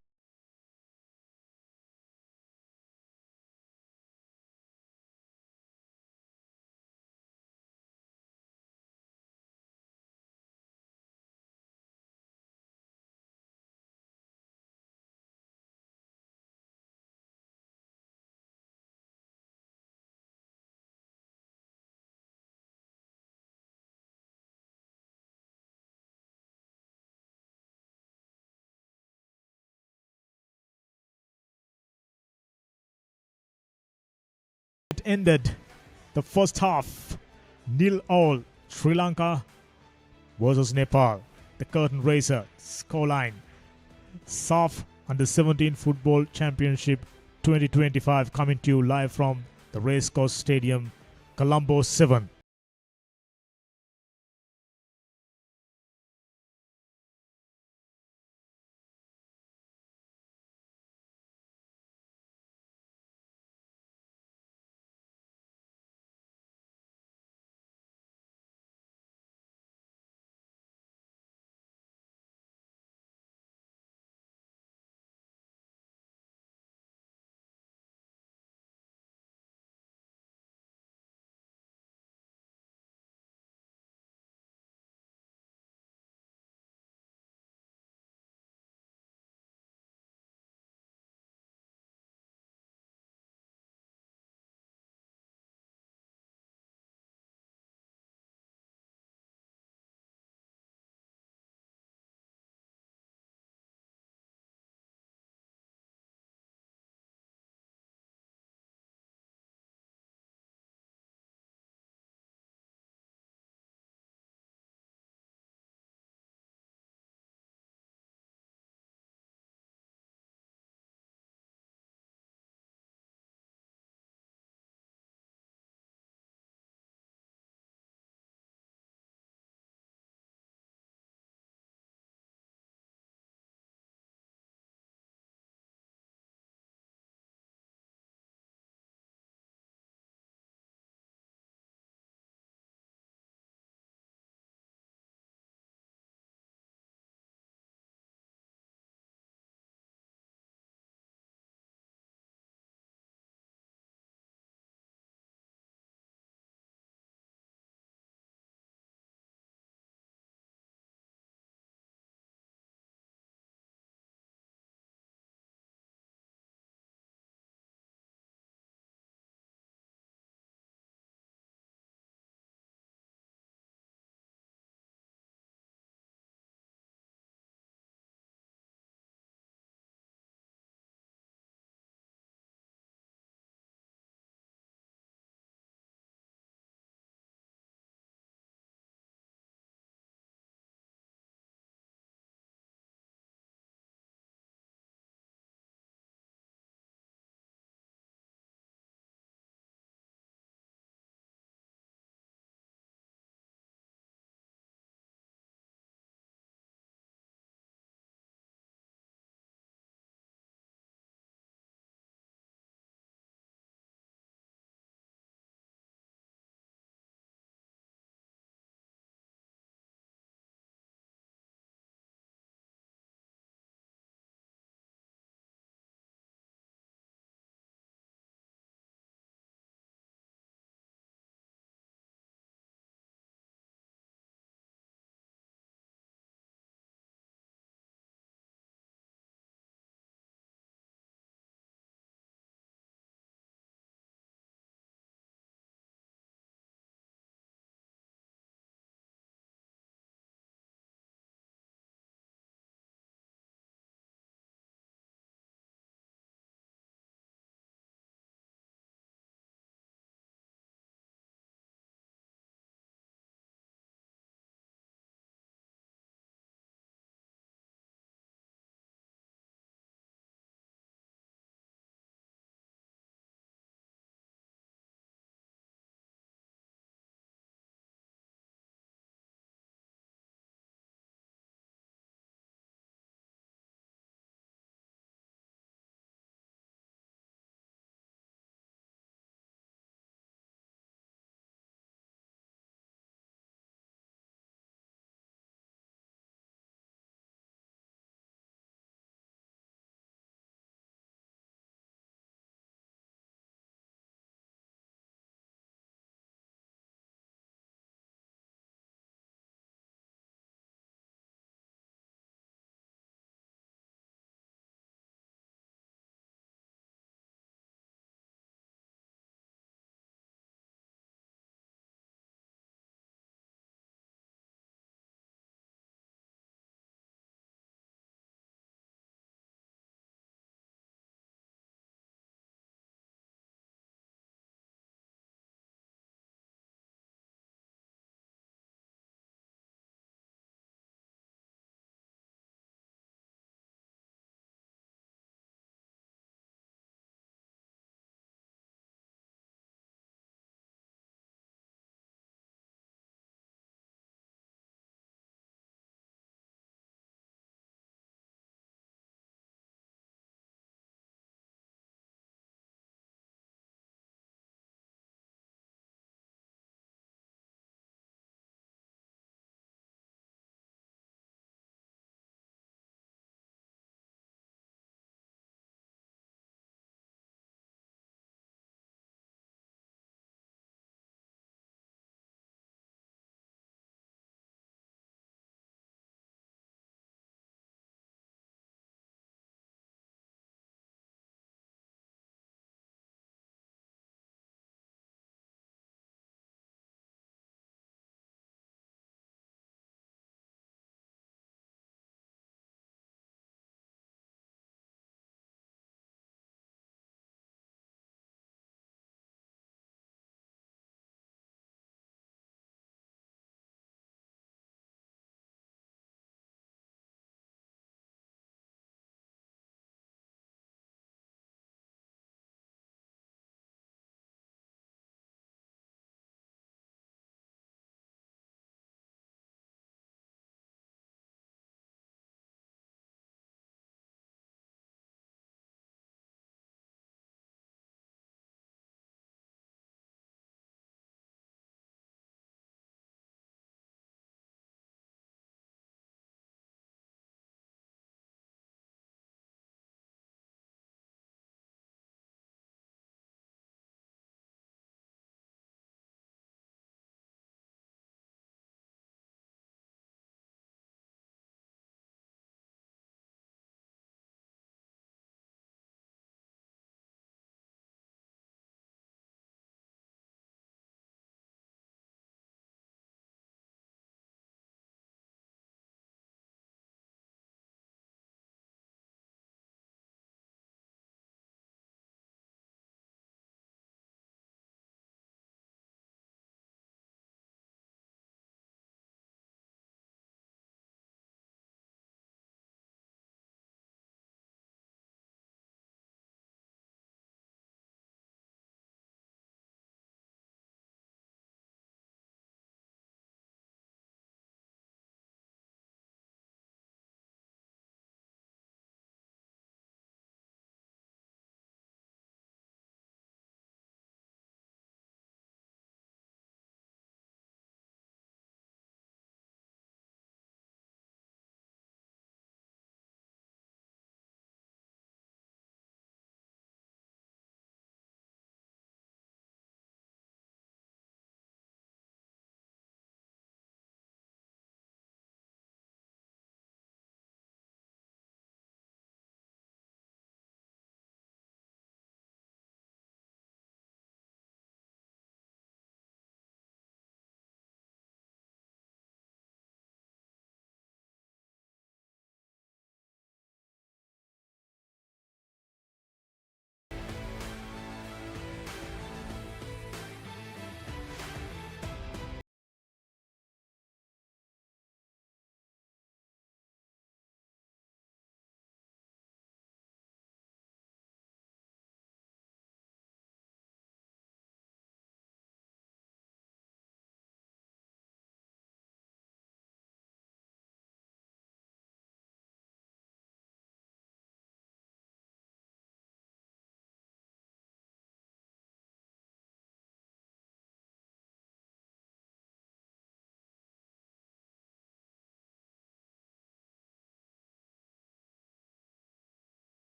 Ended the first half 0-all. Sri Lanka versus Nepal. The curtain raiser scoreline. Saff Under 17 Football Championship 2025 coming to you live from the Racecourse Stadium, Colombo 7.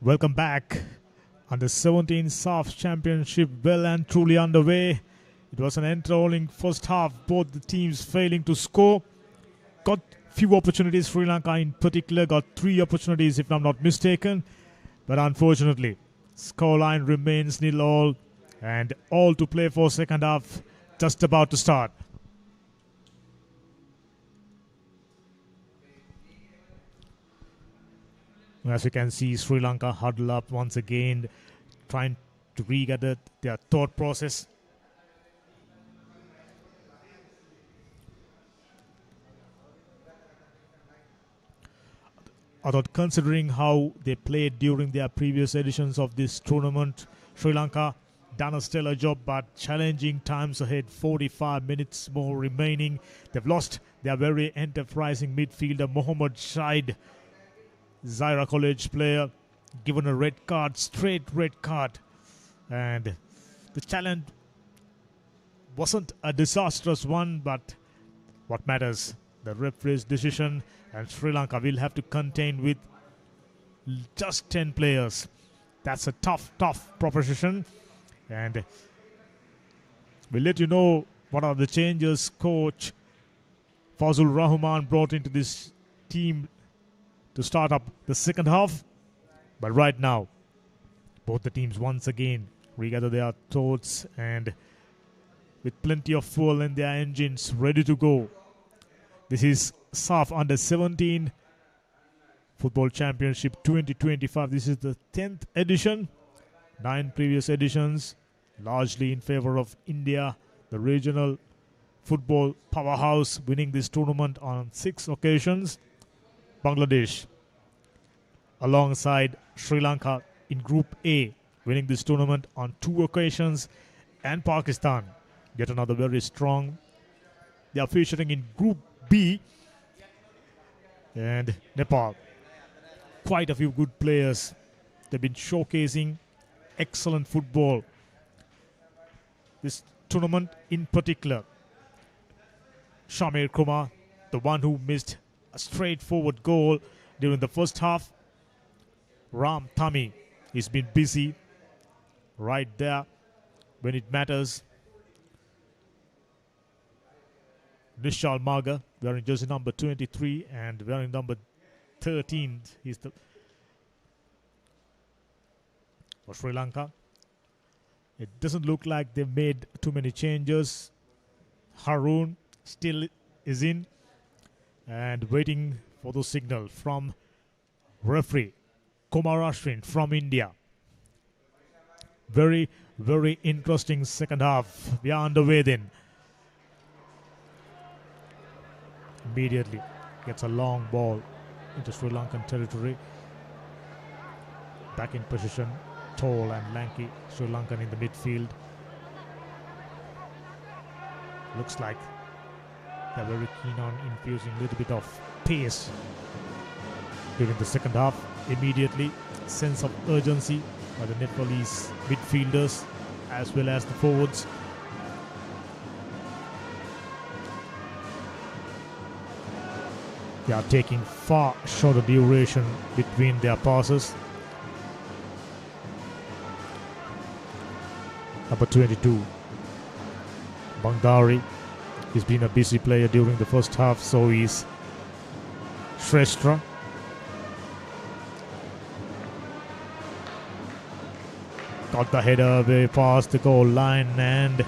Welcome back. Under 17 Saff Championship well and truly underway. It was an enthralling first half, both the teams failing to score. Got few opportunities, Sri Lanka in particular got 3 opportunities if I'm not mistaken. But unfortunately, scoreline remains 0-all and all to play for second half just about to start. As you can see, Sri Lanka huddle up once again, trying to regather their thought process. I thought, considering how they played during their previous editions of this tournament, Sri Lanka done a stellar job, but challenging times ahead. 45 minutes more remaining. They've lost their very enterprising midfielder Mohammad Shahid, Zaira College player, given a red card, straight red card. And the challenge wasn't a disastrous one, but what matters, the referee's decision, and Sri Lanka will have to contain with just 10 players. That's a tough proposition. And we'll let you know what are the changes coach Fazul Rahman brought into this team to start up the second half. But right now, both the teams once again regather their thoughts and with plenty of fuel in their engines ready to go. This is Saff Under 17 Football Championship 2025. This is the 10th edition. 9 previous editions, largely in favor of India, the regional football powerhouse, winning this tournament on 6 occasions. Bangladesh, alongside Sri Lanka in Group A, winning this tournament on 2 occasions. And Pakistan, yet another very strong. They are featuring in Group B. And Nepal, quite a few good players. They've been showcasing excellent football. This tournament in particular, Shamir Kumar, the one who missed a straightforward goal during the first half. Ram Thami, he's been busy right there when it matters. Nishal Maga, wearing jersey number 23 and wearing number 13. He's the for Sri Lanka. It doesn't look like they've made too many changes. Haroon still is in and waiting for the signal from referee Kumar Ashwin from India. Very, very interesting second half. We are underway then. Immediately gets a long ball into Sri Lankan territory. Back in position, tall and lanky Sri Lankan in the midfield. Looks like they're very keen on infusing a little bit of pace during the second half. Immediately, sense of urgency by the Nepalese midfielders as well as the forwards. They are taking far shorter duration between their passes. Number 22, Bangari. He's been a busy player during the first half, so is Shrestha. Got the header very past the goal line, and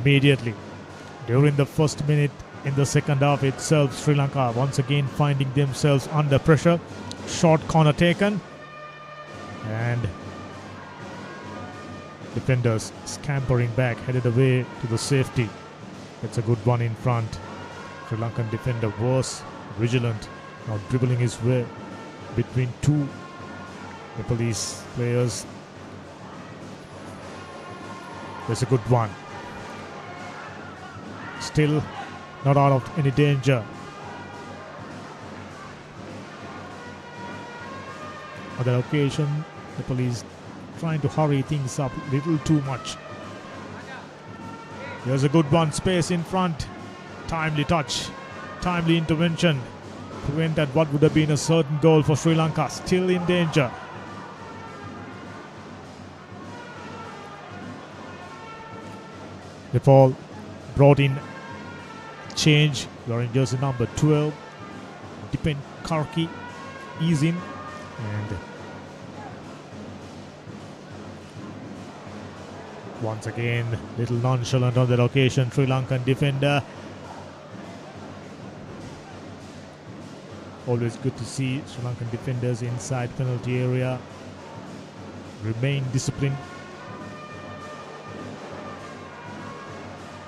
immediately during the first minute in the second half itself, Sri Lanka once again finding themselves under pressure. Short corner taken, and defenders scampering back, headed away to the safety. It's a good one in front. Sri Lankan defender was vigilant, now dribbling his way between 2 Nepalese players. There's a good one. Still not out of any danger. On that occasion, Nepalese trying to hurry things up a little too much. There's a good one, space in front. Timely touch, timely intervention prevented what would have been a certain goal for Sri Lanka. Still in danger. Nepal brought in change. Wearing jersey number 12. Dipen Karki is in. And once again, little nonchalant on that occasion, Sri Lankan defender. Always good to see Sri Lankan defenders inside penalty area remain disciplined.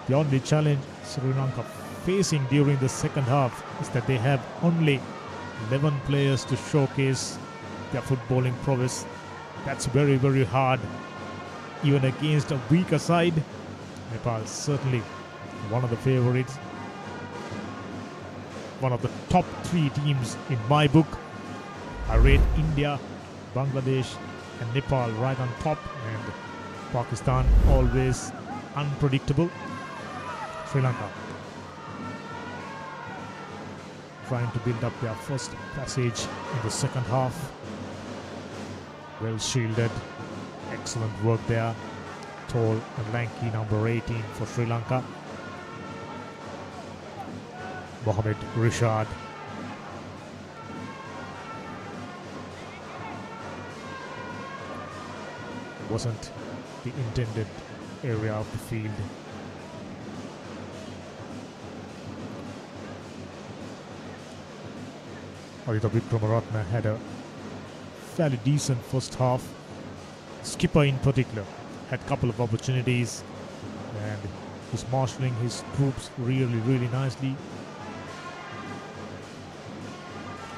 The only challenge Sri Lanka facing during the second half is that they have only 11 players to showcase their footballing prowess. That's very, very hard, even against a weaker side. Nepal certainly one of the favorites, one of the top 3 teams in my book. I rate India, Bangladesh and Nepal right on top, and Pakistan always unpredictable. Sri Lanka trying to build up their first passage in the second half. Well shielded, excellent work there. Tall and lanky number 18 for Sri Lanka. Mohamed Rishad. Wasn't the intended area of the field. Aditya Vikramaratne had a fairly decent first half. Skipper in particular had a couple of opportunities and he's marshalling his troops really, really nicely.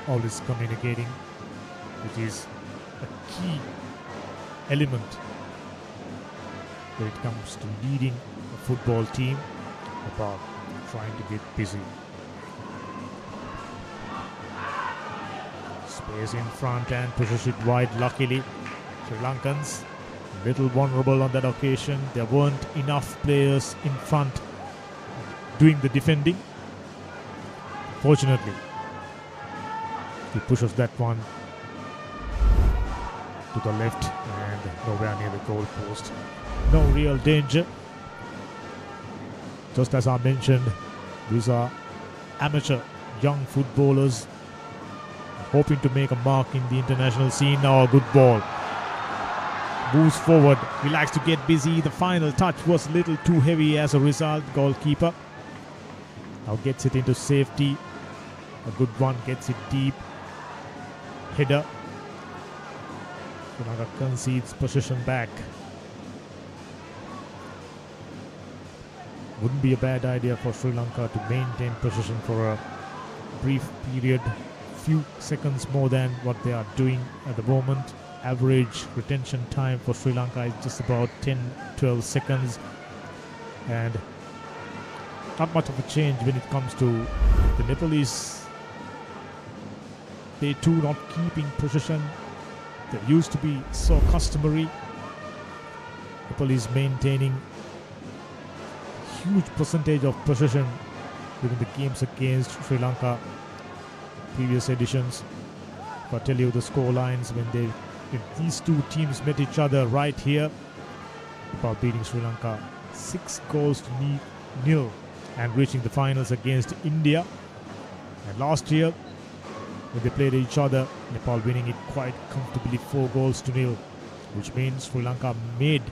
Always communicating, which is a key element when it comes to leading a football team, about trying to get busy. Space in front and pushes it wide. Luckily, Sri Lankans a little vulnerable on that occasion. There weren't enough players in front doing the defending. Fortunately, he pushes that one to the left and nowhere near the goal post. No real danger. Just as I mentioned, these are amateur young footballers hoping to make a mark in the international scene. Now a good ball. Moves forward. He likes to get busy. The final touch was a little too heavy as a result. Goalkeeper now gets it into safety. A good one, gets it deep. Header. Sri Lanka concedes possession back. Wouldn't be a bad idea for Sri Lanka to maintain possession for a brief period, few seconds more than what they are doing at the moment. Average retention time for Sri Lanka is just about 10-12 seconds, and not much of a change when it comes to the Nepalese. They too not keeping possession. That used to be so customary. Nepalese maintaining huge percentage of possession during the games against Sri Lanka previous editions. If I tell you the score lines when these two teams met each other right here, Nepal beating Sri Lanka 6-0 and reaching the finals against India. And last year when they played each other, Nepal winning it quite comfortably 4-0, which means Sri Lanka made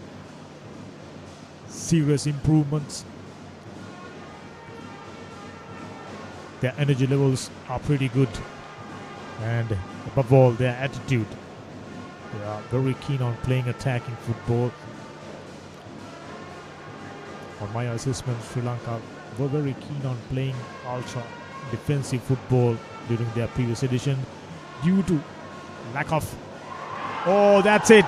serious improvements. Their energy levels are pretty good, and above all their attitude. They are very keen on playing attacking football. On my assessment, Sri Lanka were very keen on playing ultra defensive football during their previous edition due to lack of... Oh, that's it!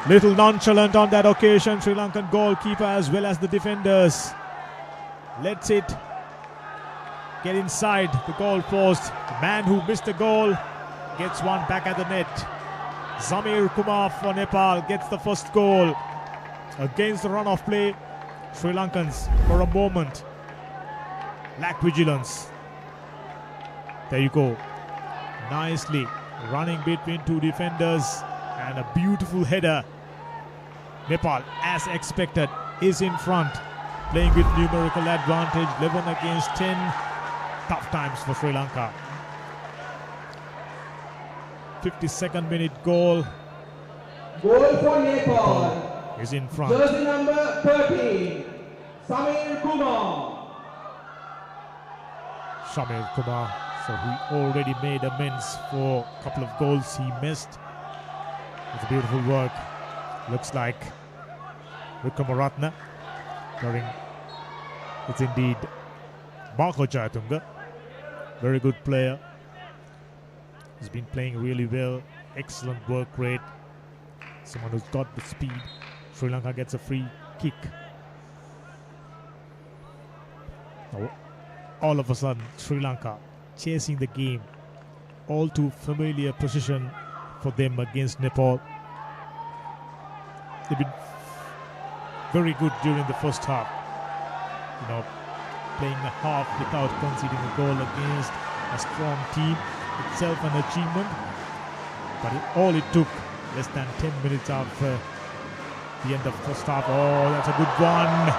Little nonchalant on that occasion. Sri Lankan goalkeeper as well as the defenders lets it get inside the goal post. The man who missed the goal gets one back at the net. Zamir Kumar for Nepal gets the first goal against the run of play. Sri Lankans for a moment lack vigilance. There you go. Nicely running between two defenders and a beautiful header. Nepal, as expected, is in front, playing with numerical advantage, 11 against 10. Tough times for Sri Lanka. 52nd minute goal. Goal for Nepal is in front. Jersey number 13, Samir Kumar. Samir Kumar. So he already made amends for a couple of goals he missed. It's a beautiful work. Looks like Vikramaratne. It's indeed Marco Jayatunga. Very good player. He's been playing really well. Excellent work rate. Someone who's got the speed. Sri Lanka gets a free kick. Now, all of a sudden, Sri Lanka chasing the game. All too familiar position for them against Nepal. They've been very good during the first half. You know, playing a half without conceding a goal against a strong team. Itself an achievement. But all it took, less than 10 minutes after the end of the first half. Oh, that's a good one.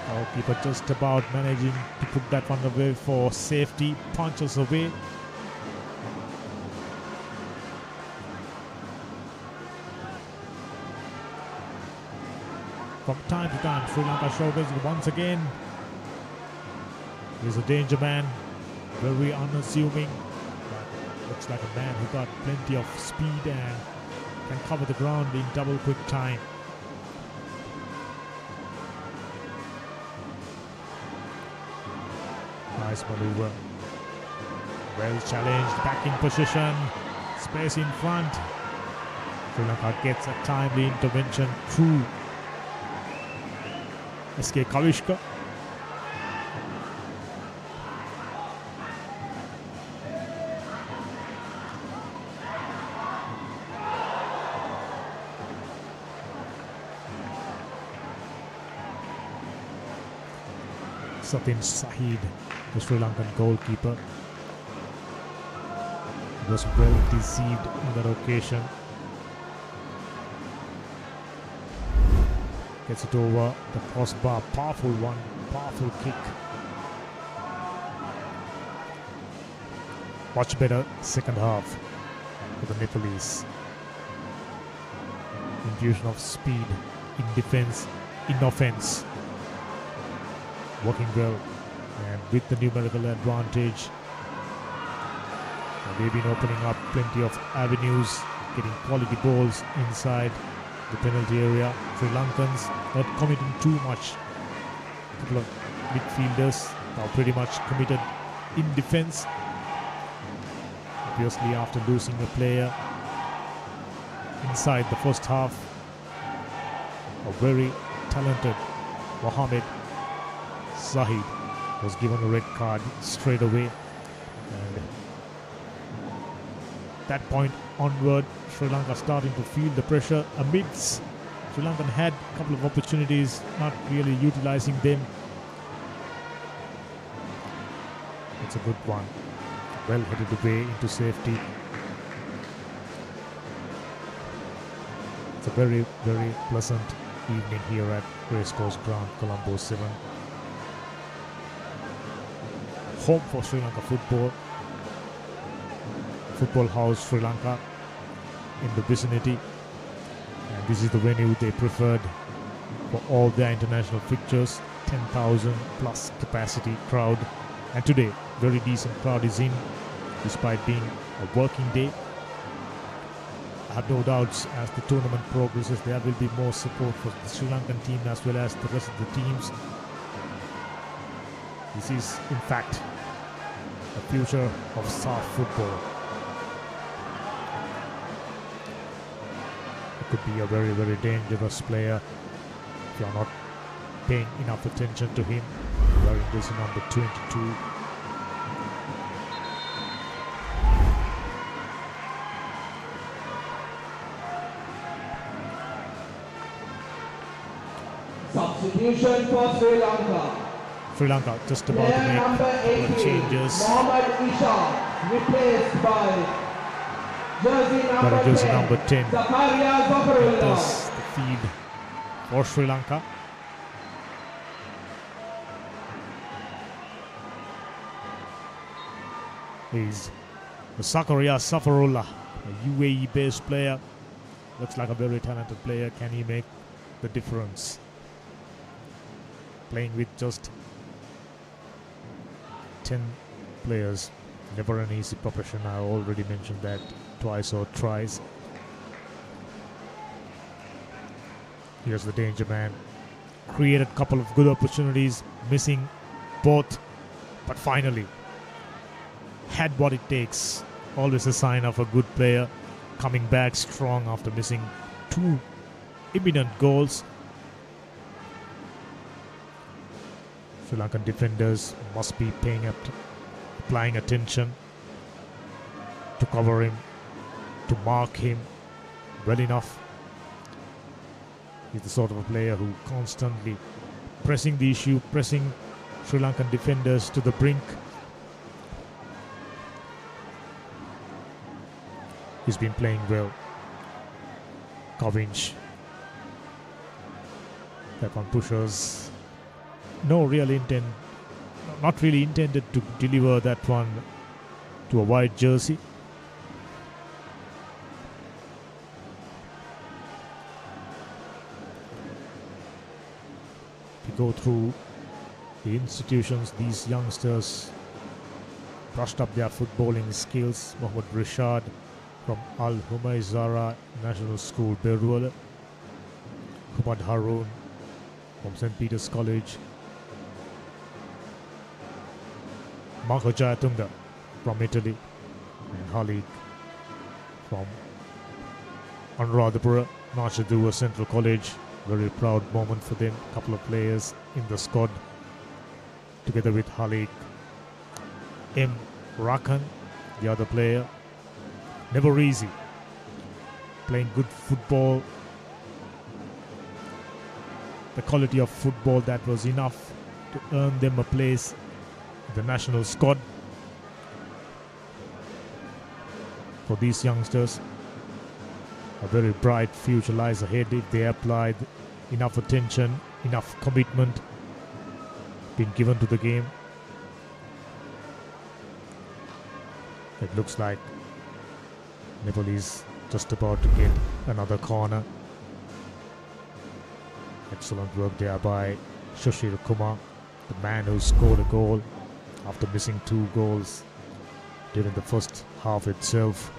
Goalkeeper just about managing to put that one away for safety. Punches away. From time to time, Sri Lanka showcases it once again. He's a danger man. Very unassuming. But looks like a man who got plenty of speed and can cover the ground in double quick time. Nice maneuver. Well challenged, back in position. Space in front. Sri Lanka gets a timely intervention through SK Kavishka. Satin Sahid, the Sri Lankan goalkeeper, was well deceived on that occasion. Gets it over the crossbar, powerful one, powerful kick. Much better second half for the Nepalese. Infusion of speed in defense, in offense. Working well, and with the numerical advantage, they've been opening up plenty of avenues, getting quality balls inside the penalty area. Sri Lankans not committing too much. A couple of midfielders are pretty much committed in defense. Obviously, after losing a player inside the first half, a very talented Mohamed Zahid was given a red card straight away. And that point onward, Sri Lanka starting to feel the pressure amidst. Sri Lanka had a couple of opportunities, not really utilizing them. It's a good one. Well headed away into safety. It's a very, very pleasant evening here at Racecourse Ground, Colombo 7. Home for Sri Lanka football. Football House Sri Lanka in the vicinity. And this is the venue they preferred for all their international fixtures. 10,000 plus capacity crowd. And today, very decent crowd is in, despite being a working day. I have no doubts as the tournament progresses, there will be more support for the Sri Lankan team as well as the rest of the teams. This is, in fact, the future of Saff football. It could be a very, very dangerous player if you are not paying enough attention to him. Wearing this number 22. Substitution for Sri Lanka. Sri Lanka just about to make a couple of changes. Replaced by jersey number 10. Enters the field for Sri Lanka. He's Zakaria Safarullah, a UAE-based player. Looks like a very talented player. Can he make the difference? Playing with just 10 players, never an easy profession. I already mentioned that twice or thrice. Here's the danger man. Created a couple of good opportunities, missing both, but finally had what it takes. Always a sign of a good player, coming back strong after missing 2 imminent goals. Sri Lankan defenders must be applying attention to cover him, to mark him well enough. He's the sort of a player who constantly pressing the issue, pressing Sri Lankan defenders to the brink. He's been playing well. Kovinch. That one pushes. Not really intended to deliver that one to a white jersey. If you go through the institutions, these youngsters brushed up their footballing skills. Mohammad Rishad from Al Humaizara National School, Berwala. Humad Haroon from St. Peter's College. Marco Jayatunga from Italy. And Halik from Anuradhapura, Nachadua Central College. Very proud moment for them. Couple of players in the squad together with Halik. M. Rakan, the other player. Never easy. Playing good football. The quality of football that was enough to earn them a place in the national squad. For these youngsters, a very bright future lies ahead if they applied enough attention, enough commitment been given to the game. It looks like Nepal is just about to get another corner. Excellent work there by Shashir Kumar, the man who scored a goal after missing 2 goals during the first half itself.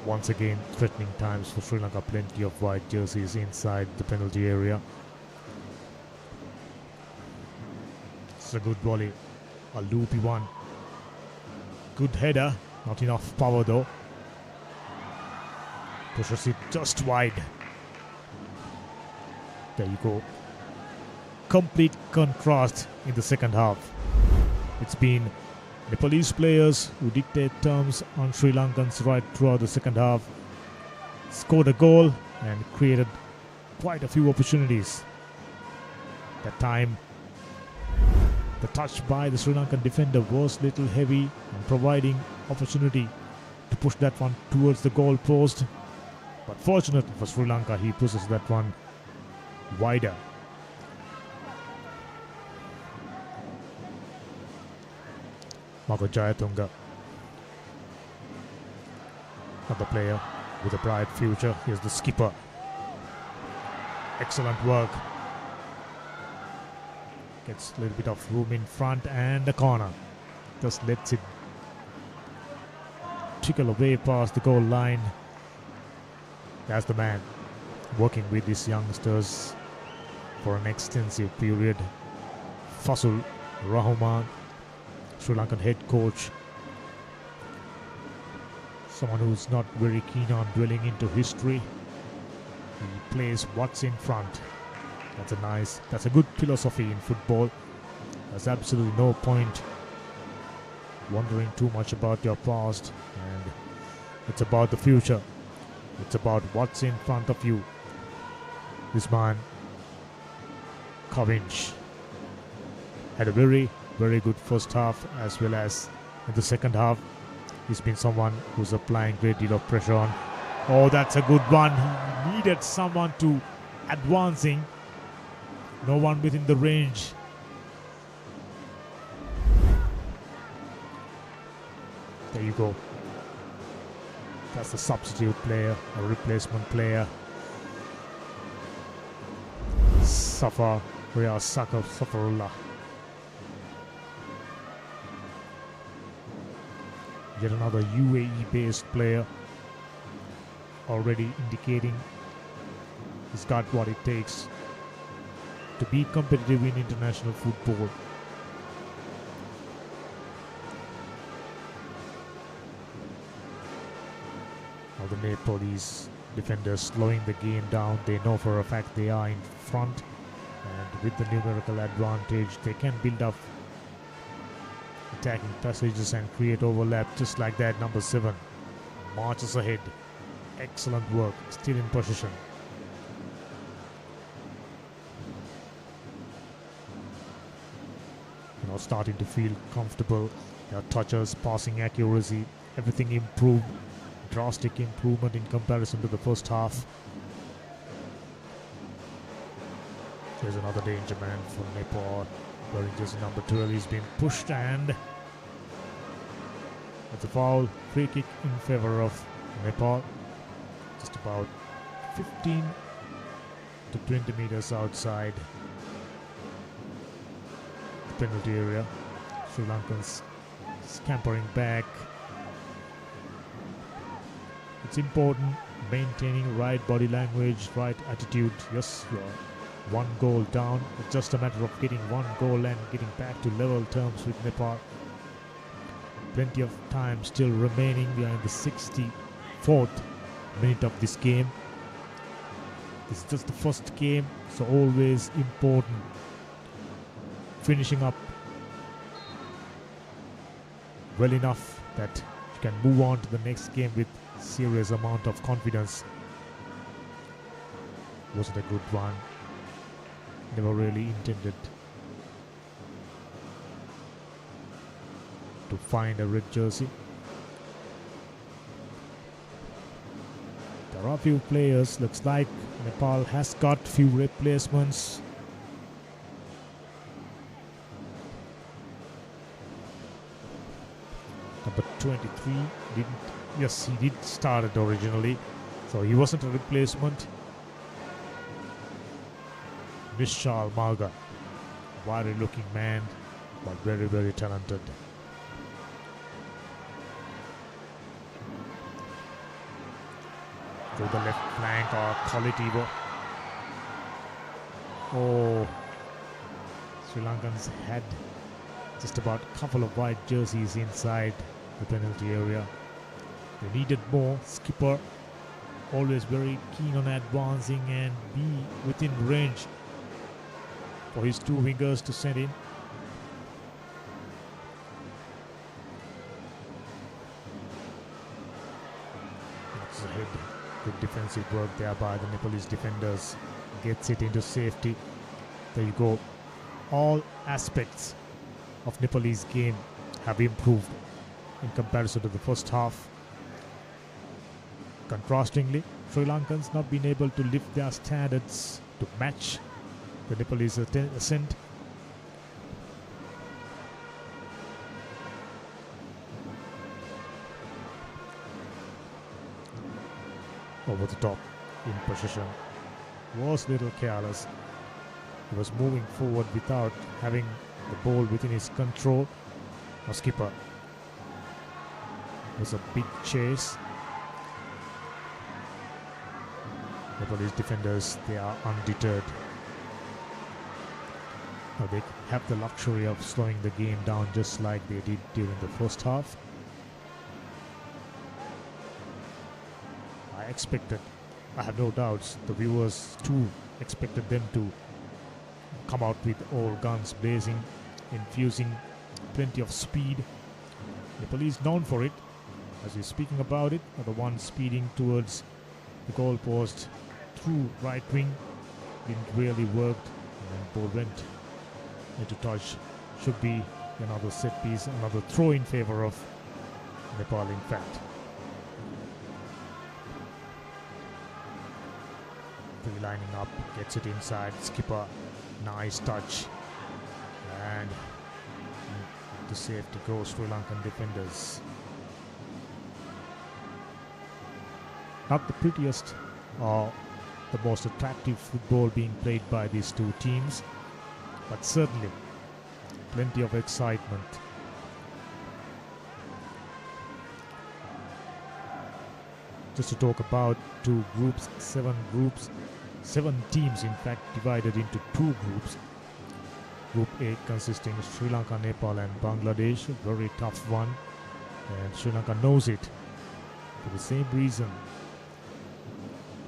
Once again, threatening times for Sri Lanka. Plenty of white jerseys inside the penalty area. It's a good volley, a loopy one. Good header, not enough power though. Pushes it just wide. There you go. Complete contrast in the second half. It's been Nepalese players who dictate terms on Sri Lankans right throughout the second half. Scored a goal and created quite a few opportunities. That time, the touch by the Sri Lankan defender was little heavy and providing opportunity to push that one towards the goal post. But fortunately for Sri Lanka, he pushes that one wider. Marco Jayatunga, another player with a bright future. Here's the skipper. Excellent work. Gets a little bit of room in front and a corner. Just lets it trickle away past the goal line. That's the man working with these youngsters for an extensive period. Fasul Rahman, Sri Lankan head coach. Someone who's not very keen on dwelling into history. He plays what's in front. That's a good philosophy in football. There's absolutely no point wondering too much about your past, and it's about the future. It's about what's in front of you. This man, Kovinch, had a very, very good first half, as well as in the second half. He's been someone who's applying a great deal of pressure on. Oh, that's a good one. He needed someone to advancing. No one within the range. There you go. That's the substitute player, a replacement player. Safarullah. Yet another UAE-based player, already indicating he's got what it takes to be competitive in international football. Now the Nepalese defenders slowing the game down. They know for a fact they are in front, and with the numerical advantage they can build up attacking passages and create overlap just like that. Number 7 marches ahead. Excellent work, still in possession. Now starting to feel comfortable. Their touches, passing accuracy, everything improved. Drastic improvement in comparison to the first half. There's another danger man for Nepal. Wearing jersey number 12, he's been pushed, and that's a foul. Free kick in favor of Nepal. Just about 15 to 20 meters outside the penalty area. Sri Lankans scampering back. It's important maintaining right body language, right attitude. Yes, you're one goal down. It's just a matter of getting one goal and getting back to level terms with Nepal. Plenty of time still remaining. We are in the 64th minute of this game. This is just the first game, so always important finishing up well enough that you can move on to the next game with serious amount of confidence. Wasn't a good one. Never really intended to find a red jersey. There are a few players. Looks like Nepal has got few replacements. Number 23 didn't. Yes, he did start it originally, so he wasn't a replacement. Vishal Marga, wiry looking man, but very, very talented. To the left flank, or Kolitivo. Oh, Sri Lankans had just about a couple of white jerseys inside the penalty area. They needed more. Skipper always very keen on advancing and be within range for his two wingers to send in. It's ahead. Good defensive work there by the Nepalese defenders. Gets it into safety. There you go. All aspects of Nepalese game have improved in comparison to the first half. Contrastingly, Sri Lankans not been able to lift their standards to match the Nepalese ascent. Over the top in possession. Was a little careless. He was moving forward without having the ball within his control. Our skipper. It was a big chase. Nepalese defenders, they are undeterred. Now they have the luxury of slowing the game down just like they did during the first half. I have no doubts, the viewers too expected them to come out with all guns blazing, infusing plenty of speed. Nepal is known for it. As we're speaking about it, are the ones speeding towards the goal post through right wing. Didn't really work, and then ball went into touch should be another set piece, another throw in favor of Nepal, in fact. Lining up, gets it inside, skipper, nice touch, and to safety goes Sri Lankan defenders. Not the prettiest or the most attractive football being played by these two teams, but certainly plenty of excitement. Just to talk about two groups, seven teams in fact divided into two groups. Group A consisting of Sri Lanka, Nepal and Bangladesh, very tough one, and Sri Lanka knows it. For the same reason,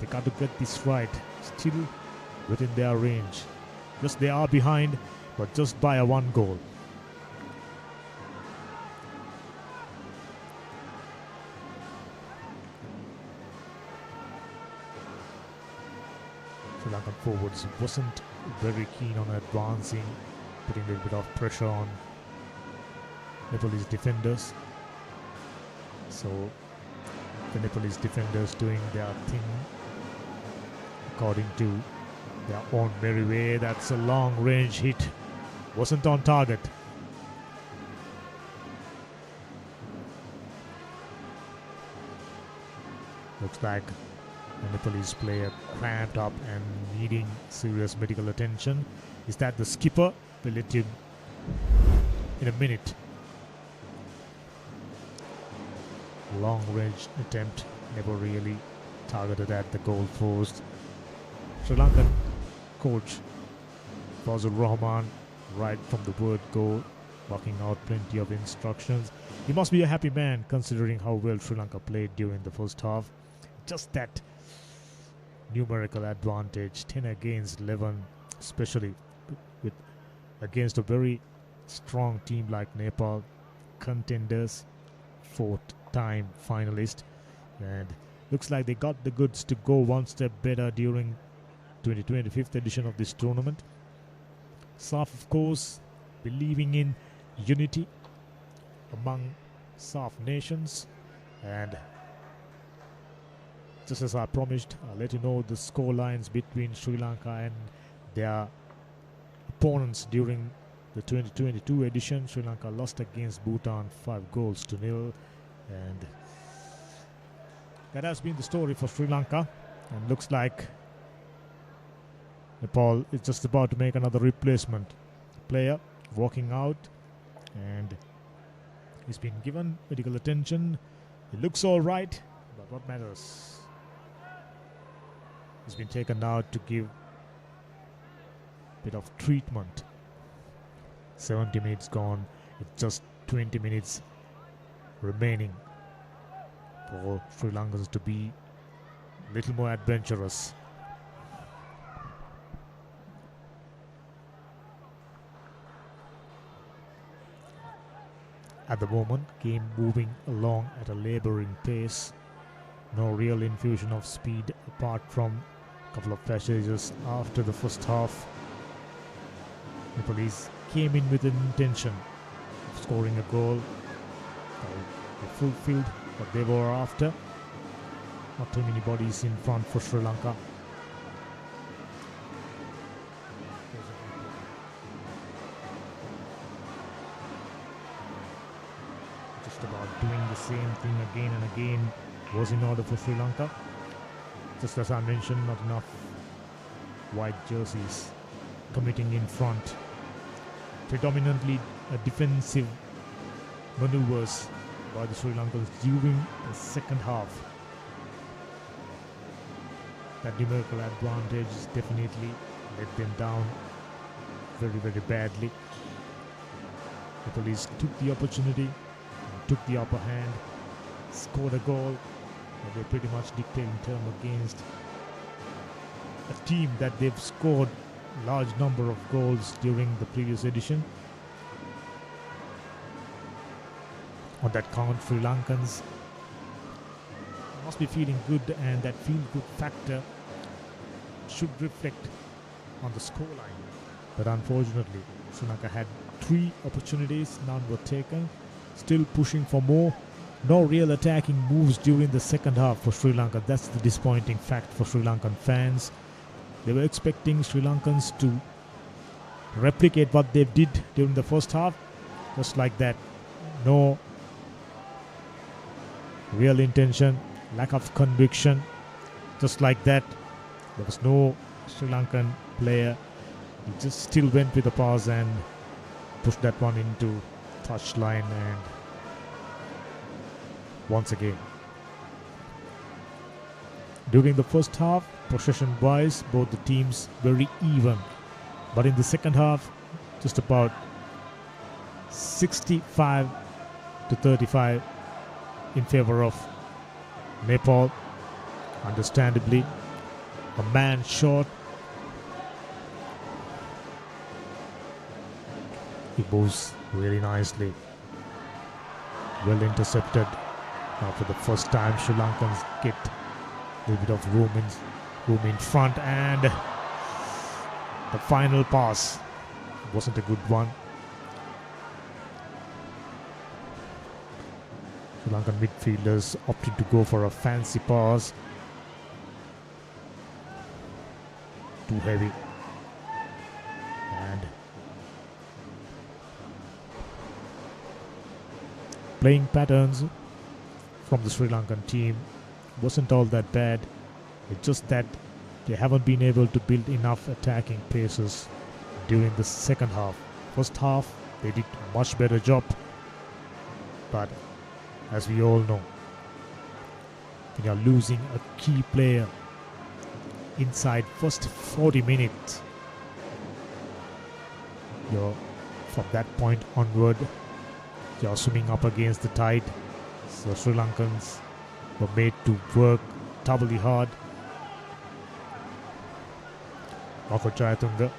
they got to get this right, still within their range. Just they are behind, but just by a one goal. Sri Lankan forwards wasn't very keen on advancing, putting a little bit of pressure on Nepalese defenders. So the Nepalese defenders doing their thing according to their own merry way. That's a long range hit, wasn't on target. Looks like the Nepalese player cramped up and needing serious medical attention. Is that the skipper? We'll let him in a minute. Long range attempt, never really targeted at the goal post. Sri Lankan coach Fazlur Rahman, right from the word go, barking out plenty of instructions. He must be a happy man considering how well Sri Lanka played during the first half. Just that numerical advantage, 10 against 11, especially with against a very strong team like Nepal, contenders, fourth-time finalist, and looks like they got the goods to go one step better during 2025th edition of this tournament. Saff, of course, believing in unity among Saff nations, and just as I promised, I'll let you know the score lines between Sri Lanka and their opponents during the 2022 edition. Sri Lanka lost against Bhutan 5-0, and that has been the story for Sri Lanka, and looks like Nepal is just about to make another replacement player walking out, and he's been given medical attention. He looks all right, but what matters? He's been taken out to give a bit of treatment. 70 minutes gone, it's just 20 minutes remaining for Sri Lankans to be a little more adventurous. At the moment, game moving along at a labouring pace. No real infusion of speed apart from a couple of passages after the first half. Nepalese came in with an intention of scoring a goal. They fulfilled what they were after. Not too many bodies in front for Sri Lanka. Just about doing the same thing again and again was in order for Sri Lanka. Just as I mentioned, not enough white jerseys committing in front. Predominantly defensive maneuvers by the Sri Lankans during the second half. That numerical advantage definitely let them down very, very badly. The police took the opportunity, took the upper hand, scored a goal, and they pretty much dictate in terms against a team that they've scored large number of goals during the previous edition. On that count, Sri Lankans must be feeling good, and that feel-good factor should reflect on the scoreline. But unfortunately, Sri Lanka had 3 opportunities, none were taken. Still pushing for more. No real attacking moves during the second half for Sri Lanka. That's the disappointing fact for Sri Lankan fans. They were expecting Sri Lankans to replicate what they did during the first half. Just like that. No real intention, lack of conviction. Just like that. There was no Sri Lankan player. He just still went with the pass and pushed that one into touchline, and once again. During the first half, possession-wise, both the teams very even. But in the second half, just about 65 to 35 in favor of Nepal. Understandably, a man short. He moves really nicely. Well intercepted. Now for the first time, Sri Lankans get a little bit of room in front, and the final pass wasn't a good one. Sri Lankan midfielders opted to go for a fancy pass. Too heavy. And playing patterns from the Sri Lankan team wasn't all that bad. It's just that they haven't been able to build enough attacking paces during the second half. First half, they did a much better job. But as we all know, when you're losing a key player inside first 40 minutes, from that point onward, you're swimming up against the tide. So Sri Lankans were made to work doubly hard. Mako Jayatunga,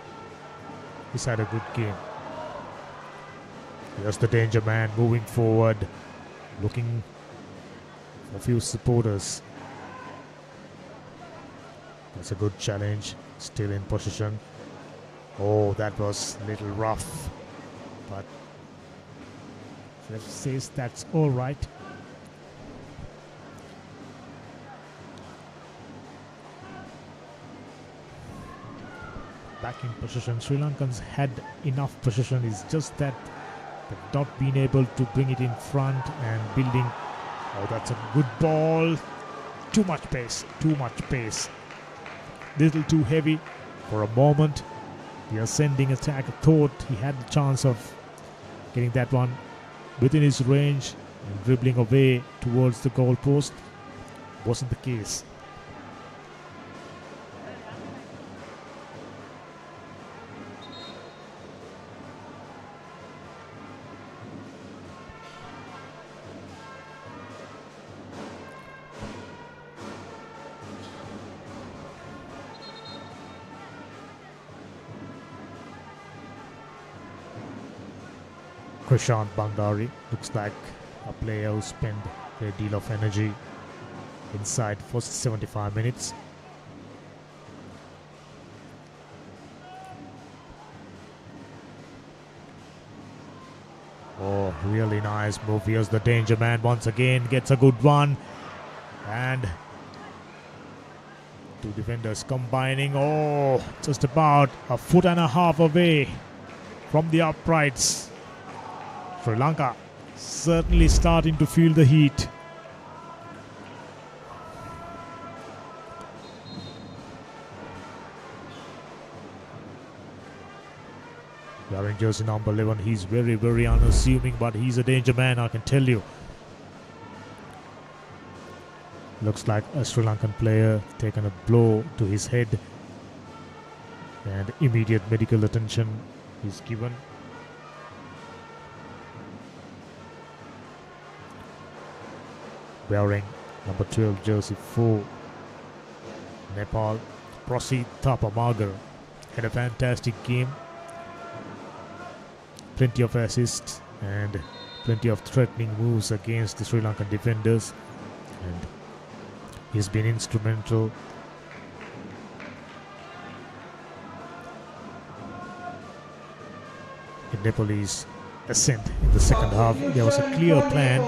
he's had a good game. Here's the danger man moving forward, looking for a few supporters. That's a good challenge, still in position. Oh, that was a little rough, but ref says that's all right. Back in position, Sri Lankans had enough position. It's just that they've not been able to bring it in front and building. Oh, that's a good ball. Too much pace, too much pace. Little too heavy for a moment. The ascending attack thought he had the chance of getting that one within his range and dribbling away towards the goal post. Wasn't the case. Prashant Bandari looks like a player who spent a great deal of energy inside first 75 minutes. Oh, really nice move. Here's the danger man once again, gets a good one. And two defenders combining. Oh, just about a foot and a half away from the uprights. Sri Lanka certainly starting to feel the heat. Wearing jersey number 11, he's very, very unassuming, but he's a danger man, I can tell you. Looks like a Sri Lankan player taken a blow to his head, and immediate medical attention is given. Wearing number 12 jersey for Nepal, Prasid Thapamagar, had a fantastic game. Plenty of assists and plenty of threatening moves against the Sri Lankan defenders, and he's been instrumental. in Nepalese ascent in the second half. There was a clear plan.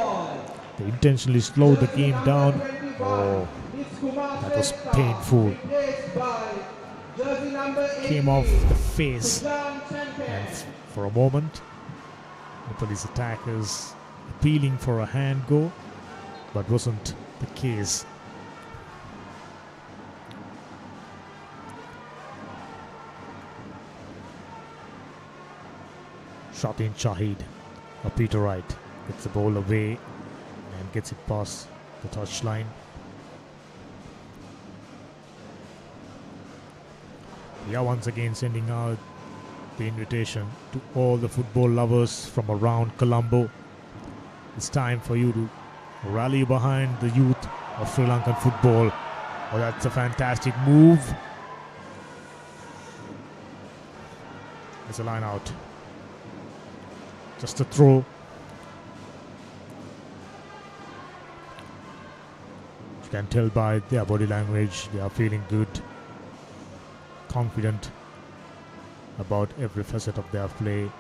They intentionally slowed the game down. Oh, that was painful. Came off the face, and for a moment, Nepalese attackers appealing for a hand go, but wasn't the case. Shatin Shahid, or Peter Wright, gets the ball away and gets it past the touchline. We are once again sending out the invitation to all the football lovers from around Colombo. It's time for you to rally behind the youth of Sri Lankan football. Oh, that's a fantastic move. It's a line out. Just a throw. You can tell by their body language they are feeling good, confident about every facet of their play.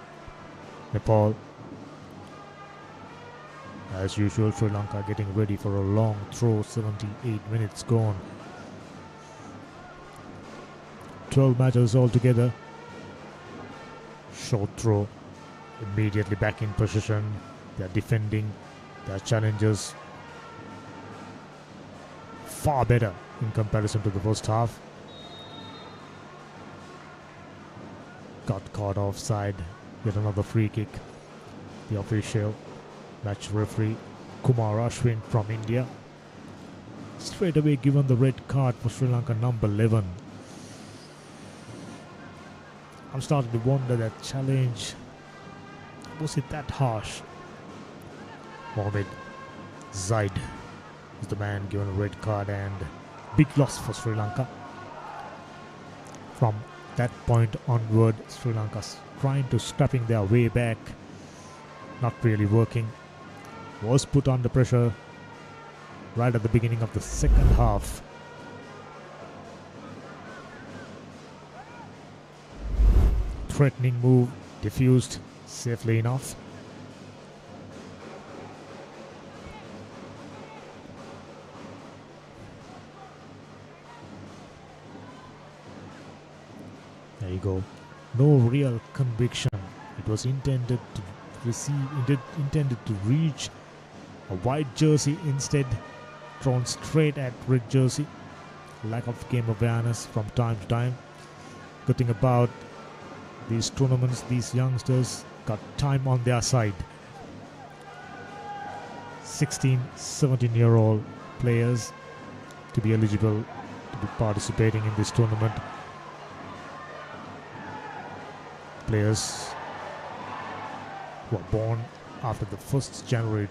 Nepal, as usual, Sri Lanka getting ready for a long throw. 78 minutes gone. 12 matches altogether. Short throw. Immediately back in position. They are defending their challenges far better in comparison to the first half. Got caught offside. Yet another free kick. The official match referee Kumar Ashwin from India straight away given the red card for Sri Lanka number 11. I'm starting to wonder that challenge, was it that harsh? Mohamed Zaid is the man given a red card, and big loss for Sri Lanka. From that point onward, Sri Lanka's trying to scrapping their way back, not really working. Was put under pressure right at the beginning of the second half. Threatening move, diffused safely enough. There you go. No real conviction. It was intended to intended to reach a white jersey, instead thrown straight at red jersey. Lack of game awareness from time to time. Good thing about these tournaments, these youngsters got time on their side. 16, 17-year-old players to be eligible to be participating in this tournament. Players who were born after the 1st January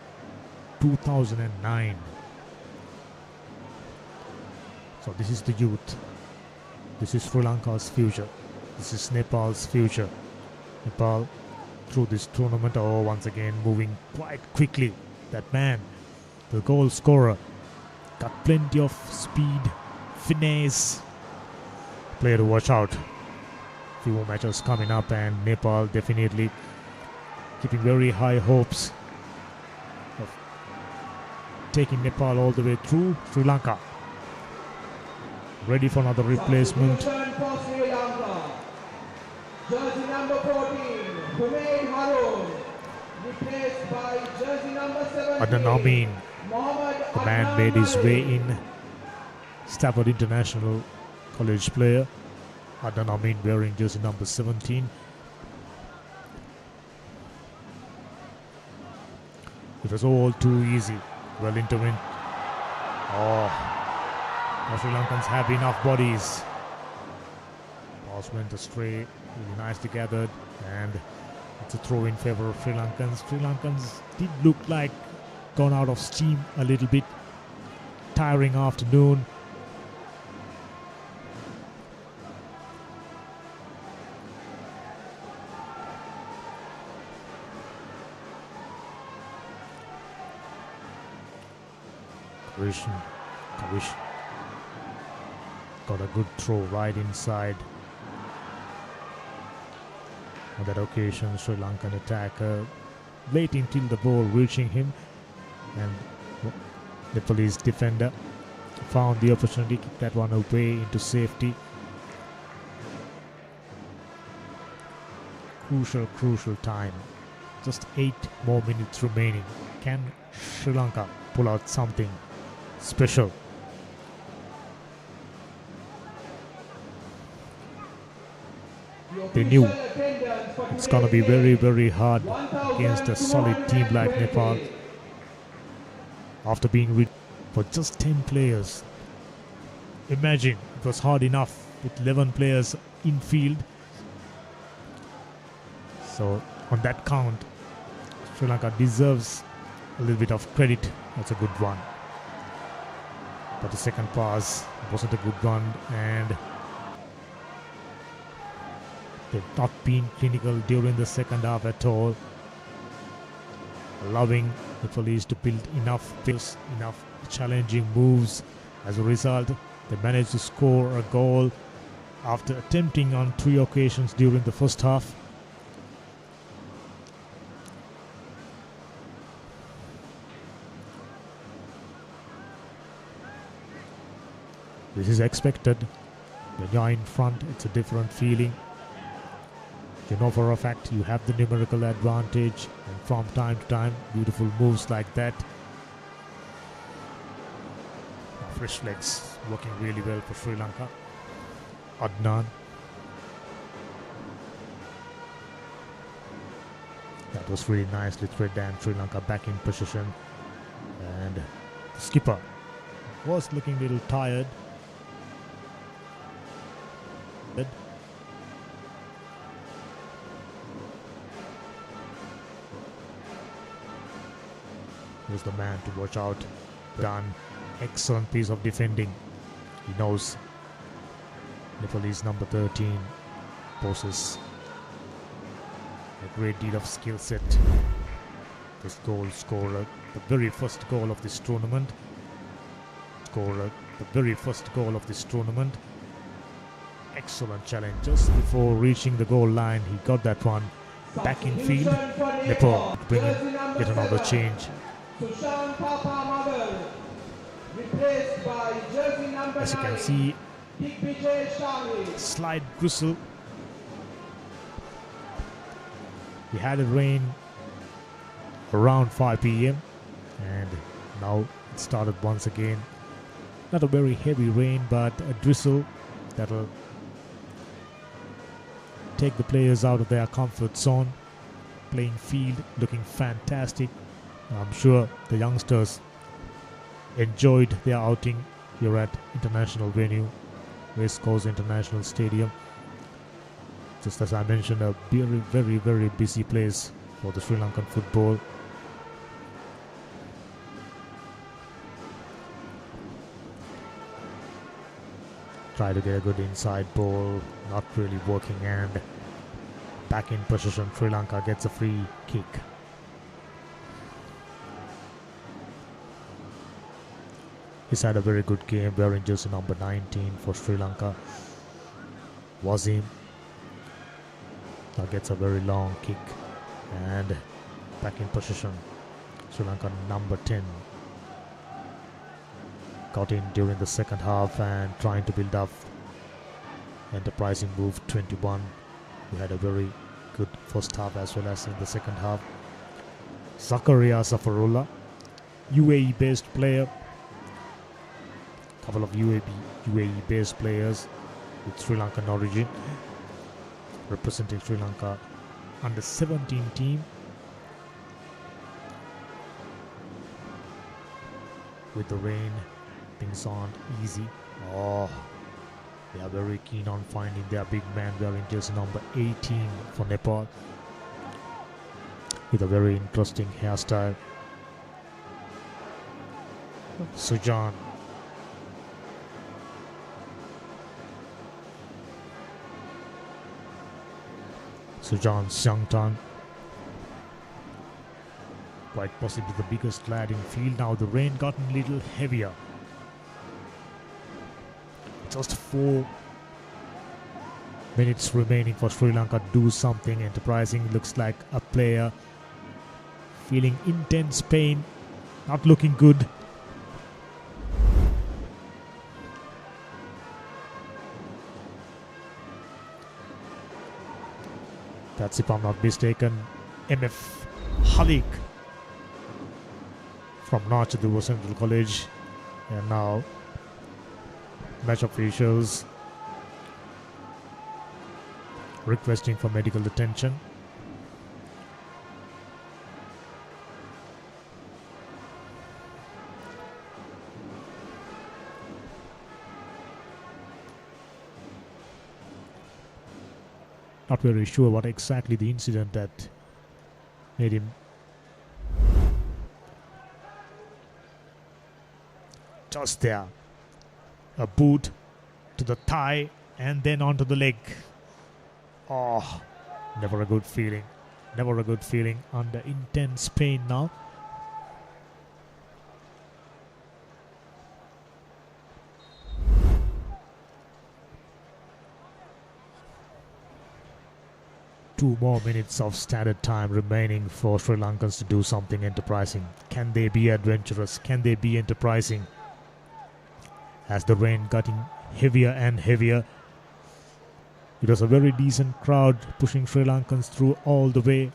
2009. So this is the youth. This is Sri Lanka's future. This is Nepal's future. Nepal through this tournament, once again moving quite quickly. That man, the goal scorer, got plenty of speed, finesse. Player to watch out. Few more matches coming up, and Nepal definitely keeping very high hopes of taking Nepal all the way through. Sri Lanka ready for another replacement. Jersey number 14, Humayn Harun, replaced by jersey number 17. Adnan Amin, the man made his way in. Stafford International College player. Adnan Amin wearing jersey number 17. It was all too easy. Well intervened. The Sri Lankans have enough bodies. Pass went astray. Really nicely gathered, and it's a throw in favor of Sri Lankans. Sri Lankans did look like gone out of steam a little bit. Tiring afternoon. Kavish got a good throw right inside. On that occasion, Sri Lankan attacker waiting till the ball reaching him, and Nepalese defender found the opportunity, kicked that one away into safety. Crucial time. Just 8 more minutes remaining. Can Sri Lanka pull out something special? They knew it's gonna be very hard against a solid team like Nepal. After being rid for just 10 players. Imagine, it was hard enough with 11 players in field. So on that count, Sri Lanka deserves a little bit of credit. That's a good one. But the second pass wasn't a good one, and they've not been clinical during the second half at all, allowing the police to build enough pace, enough challenging moves. As a result, they managed to score a goal after attempting on 3 occasions during the first half. This is expected. When you're in front, it's a different feeling. You know for a fact you have the numerical advantage, and from time to time, beautiful moves like that. Fresh legs working really well for Sri Lanka. Adnan. That was really nicely threaded, and Sri Lanka back in position. And the skipper was looking a little tired. He's the man to watch out. Done. Excellent piece of defending. He knows Nepalese number 13 possesses a great deal of skill set. This goal scorer, the very first goal of this tournament. Excellent challenge. Just before reaching the goal line, he got that one back in field. Nepal bringing yet another change. As you can see, slight bristle. We had it rain around 5 p.m. and now it started once again. Not a very heavy rain, but a drizzle that'll take the players out of their comfort zone. Playing field, looking fantastic. I'm sure the youngsters enjoyed their outing here at international venue, Race Course International Stadium. Just as I mentioned, a very busy place for the Sri Lankan football. Try to get a good inside ball, not really working, and back in position. Sri Lanka gets a free kick. He's had a very good game wearing jersey number 19 for Sri Lanka. Wasim now gets a very long kick and back in position. Sri Lanka number 10 got in during the second half and trying to build up. Enterprising move 21. We had a very good first half as well as in the second half. Zakaria Safarullah, UAE based player. Couple of UAE based players with Sri Lankan origin representing Sri Lanka under 17 team. With the rain, things aren't easy. They are very keen on finding their big man wearing jersey number 18 for Nepal, with a very interesting hairstyle. Sujan. Sujan Siangtan, quite possibly the biggest lad in field. Now the rain got a little heavier. Just 4 Minutes remaining for Sri Lanka to do something enterprising. Looks like a player feeling intense pain, not looking good. That's, if I'm not mistaken, MF Halik from Nachadua Central College. And now match officials requesting for medical attention. Not very sure what exactly the incident that made him just there. A boot to the thigh and then onto the leg. Oh, never a good feeling. Never a good feeling under intense pain now. Two more minutes of standard time remaining for Sri Lankans to do something enterprising. Can they be adventurous? Can they be enterprising? As the rain getting heavier and heavier, it was a very decent crowd pushing Sri Lankans through all the way,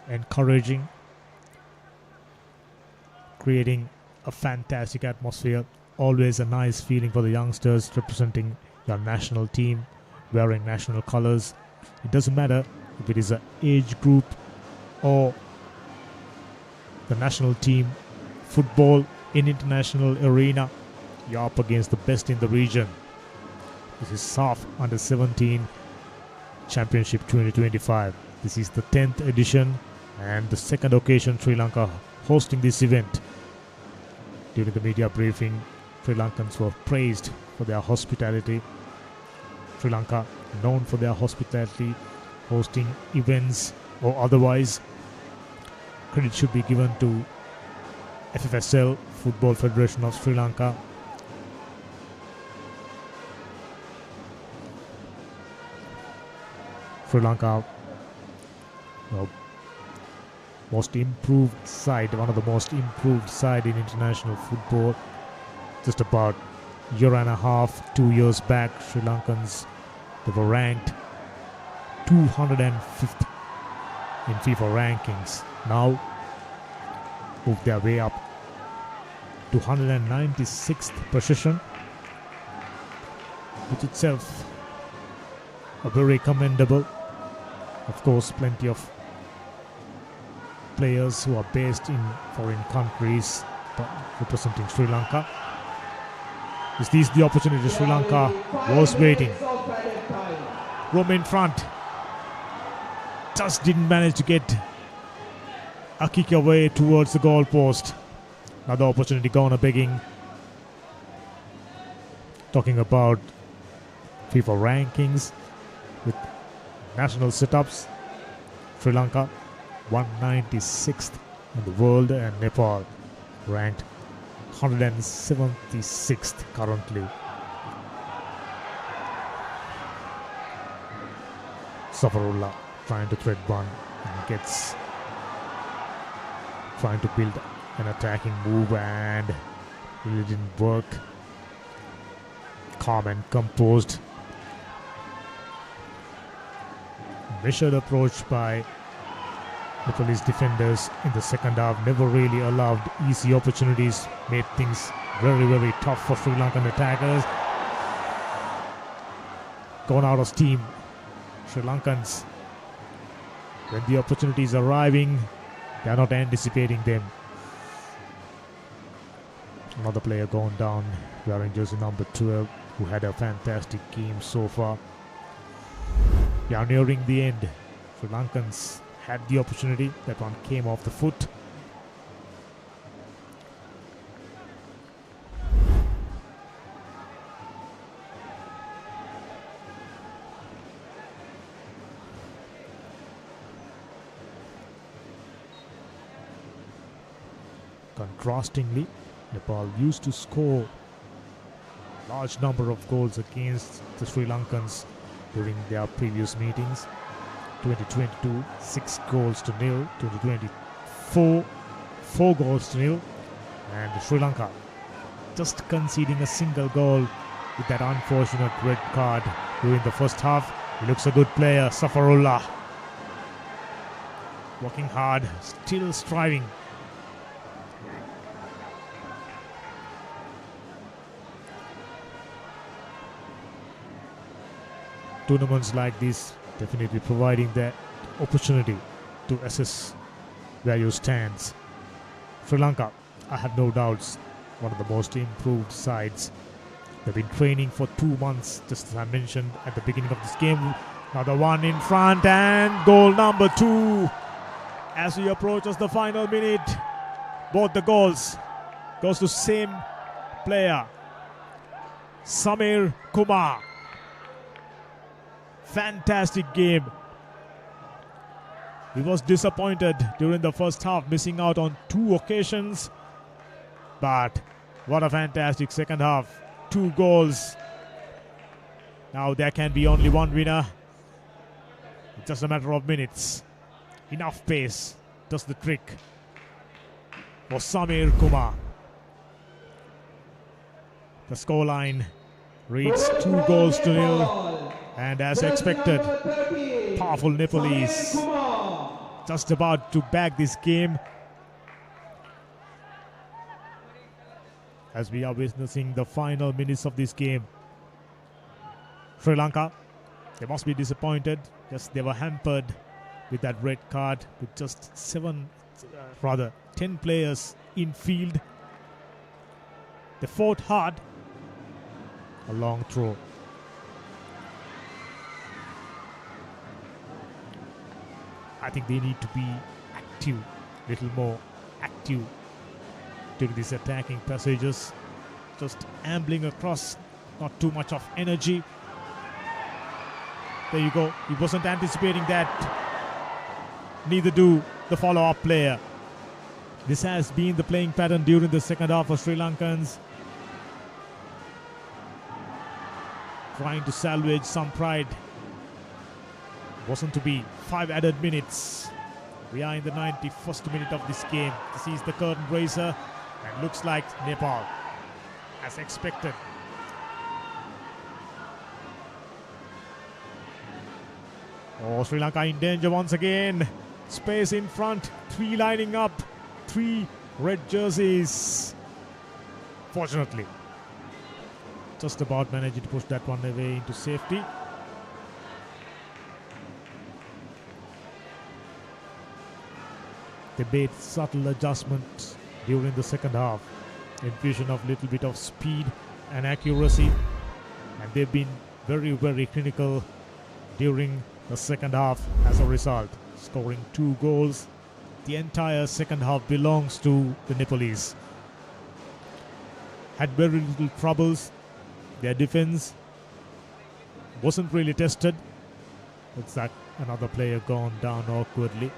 encouraging, creating a fantastic atmosphere. Always a nice feeling for the youngsters representing your national team, wearing national colors. It doesn't matter if it is an age group or the national team. Football in international arena, you're up against the best in the region. This is Saff Under-17 Championship 2025. This is the 10th edition and the second occasion Sri Lanka hosting this event. During the media briefing, Sri Lankans were praised for their hospitality. Sri Lanka known for their hospitality, hosting events or otherwise. Credit should be given to FFSL, Football Federation of Sri Lanka. Sri Lanka, most improved side, one of the most improved side in international football. Just about a year and a half, 2 years back, Sri Lankans, they were ranked 205th in FIFA rankings. Now moved their way up to 196th position, which itself a very commendable. Of course, plenty of players who are based in foreign countries but representing Sri Lanka. Is this the opportunity Sri Lanka was waiting? Rome in front. Just didn't manage to get a kick away towards the goal post. Another opportunity gone a begging. Talking about FIFA rankings with national setups. Sri Lanka 196th in the world and Nepal ranked 176th currently. Safarullah trying to thread one and gets trying to build an attacking move and it didn't work. Calm and composed. Measured approach by Nepalese defenders in the second half. Never really allowed easy opportunities. Made things very, very tough for Sri Lankan attackers. Gone out of steam. Sri Lankans, when the opportunities are arriving, they are not anticipating them. Another player gone down wearing jersey number 12 who had a fantastic game so far. We are nearing the end. Sri Lankans had the opportunity. That one came off the foot. Contrastingly, Nepal used to score large number of goals against the Sri Lankans during their previous meetings. 2022, 6 goals to nil. 2024, 4 goals to nil. And Sri Lanka just conceding a single goal with that unfortunate red card during the first half. He looks a good player, Safarullah. Working hard, still striving. Tournaments like this definitely providing the opportunity to assess where you stand. Sri Lanka, I have no doubts, one of the most improved sides. They've been training for 2 months, just as I mentioned at the beginning of this game. Another one in front and goal number 2. As we approach the final minute, both the goals goes to same player, Samir Kumar. Fantastic game. He was disappointed during the first half, missing out on 2 occasions. But what a fantastic second half. 2 goals. Now there can be only one winner. It's just a matter of minutes. Enough pace does the trick for Samir Kumar. The scoreline reads 2 goals to nil. And as expected, powerful Nepalese just about to bag this game. As we are witnessing the final minutes of this game. Sri Lanka, they must be disappointed. Yes, they were hampered with that red card with just 10 players in field. They fought hard. A long throw. I think they need to be active, little more active during these attacking passages. Just ambling across, not too much of energy. There you go. He wasn't anticipating that. Neither do the follow-up player. This has been the playing pattern during the second half for Sri Lankans. Trying to salvage some pride. Wasn't to be. 5 added minutes. We are in the 91st minute of this game. This is the curtain raiser. And looks like Nepal, as expected. Oh, Sri Lanka in danger once again. Space in front. 3 lining up. 3 red jerseys. Fortunately, just about managed to push that one away into safety. They made subtle adjustments during the second half. Infusion of little bit of speed and accuracy. And they've been very, very clinical during the second half as a result. Scoring 2 goals. The entire second half belongs to the Nepalese. Had very little troubles. Their defense wasn't really tested. Looks like another player gone down awkwardly.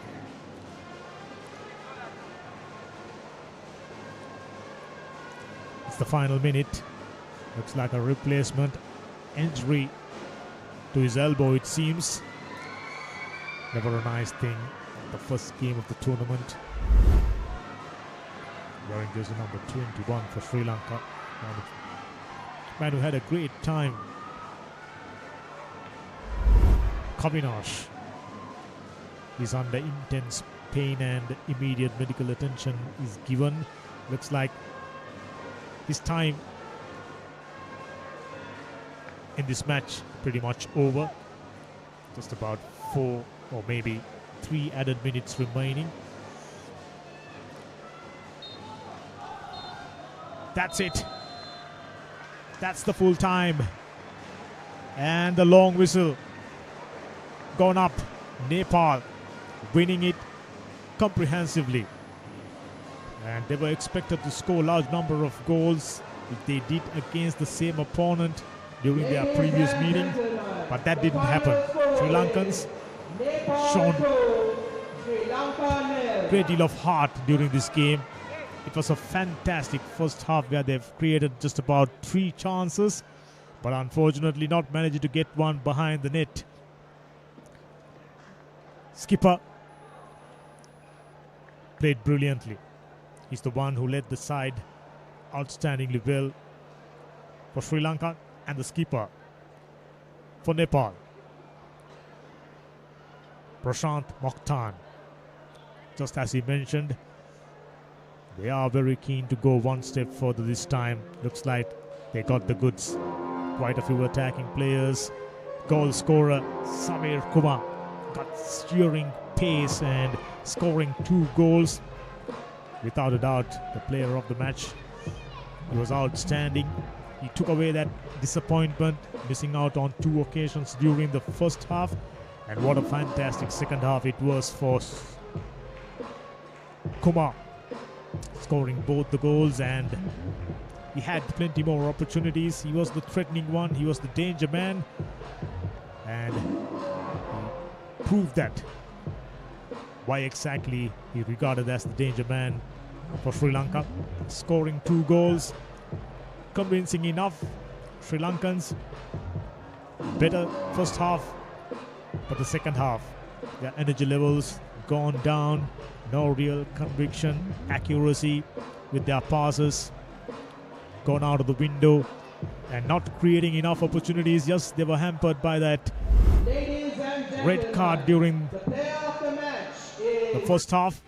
It's the final minute. Looks like a replacement. Injury to his elbow, it seems. Never a nice thing. The first game of the tournament. Wearing jersey number 21 for Sri Lanka. Man who had a great time. Kavinash is under intense pain and immediate medical attention is given. Looks like his time in this match pretty much over. Just about 4 or maybe 3 added minutes remaining. That's it. That's the full time. And the long whistle gone up. Nepal winning it comprehensively. And they were expected to score a large number of goals if they did against the same opponent during their previous meeting. But that didn't happen. Sri Lankans shown a great deal of heart during this game. It was a fantastic first half where they've created just about 3 chances. but unfortunately not managing to get one behind the net. Skipper played brilliantly. He's the one who led the side outstandingly well for Sri Lanka, and the skipper for Nepal, Prashant Mokhtan. Just as he mentioned, they are very keen to go one step further this time. Looks like they got the goods. Quite a few attacking players. Goal scorer Samir Kumar got steering pace and scoring 2 goals. Without a doubt, the player of the match. He was outstanding. He took away that disappointment, missing out on 2 occasions during the first half. And what a fantastic second half it was for Kumar, scoring both the goals, and he had plenty more opportunities. He was the threatening one, he was the danger man, and he proved that. Why exactly he regarded as the danger man for Sri Lanka, scoring 2 goals, convincing enough. Sri Lankans better first half, but the second half, their energy levels gone down. No real conviction, accuracy with their passes gone out of the window, and not creating enough opportunities. Yes, they were hampered by that red card during the first half.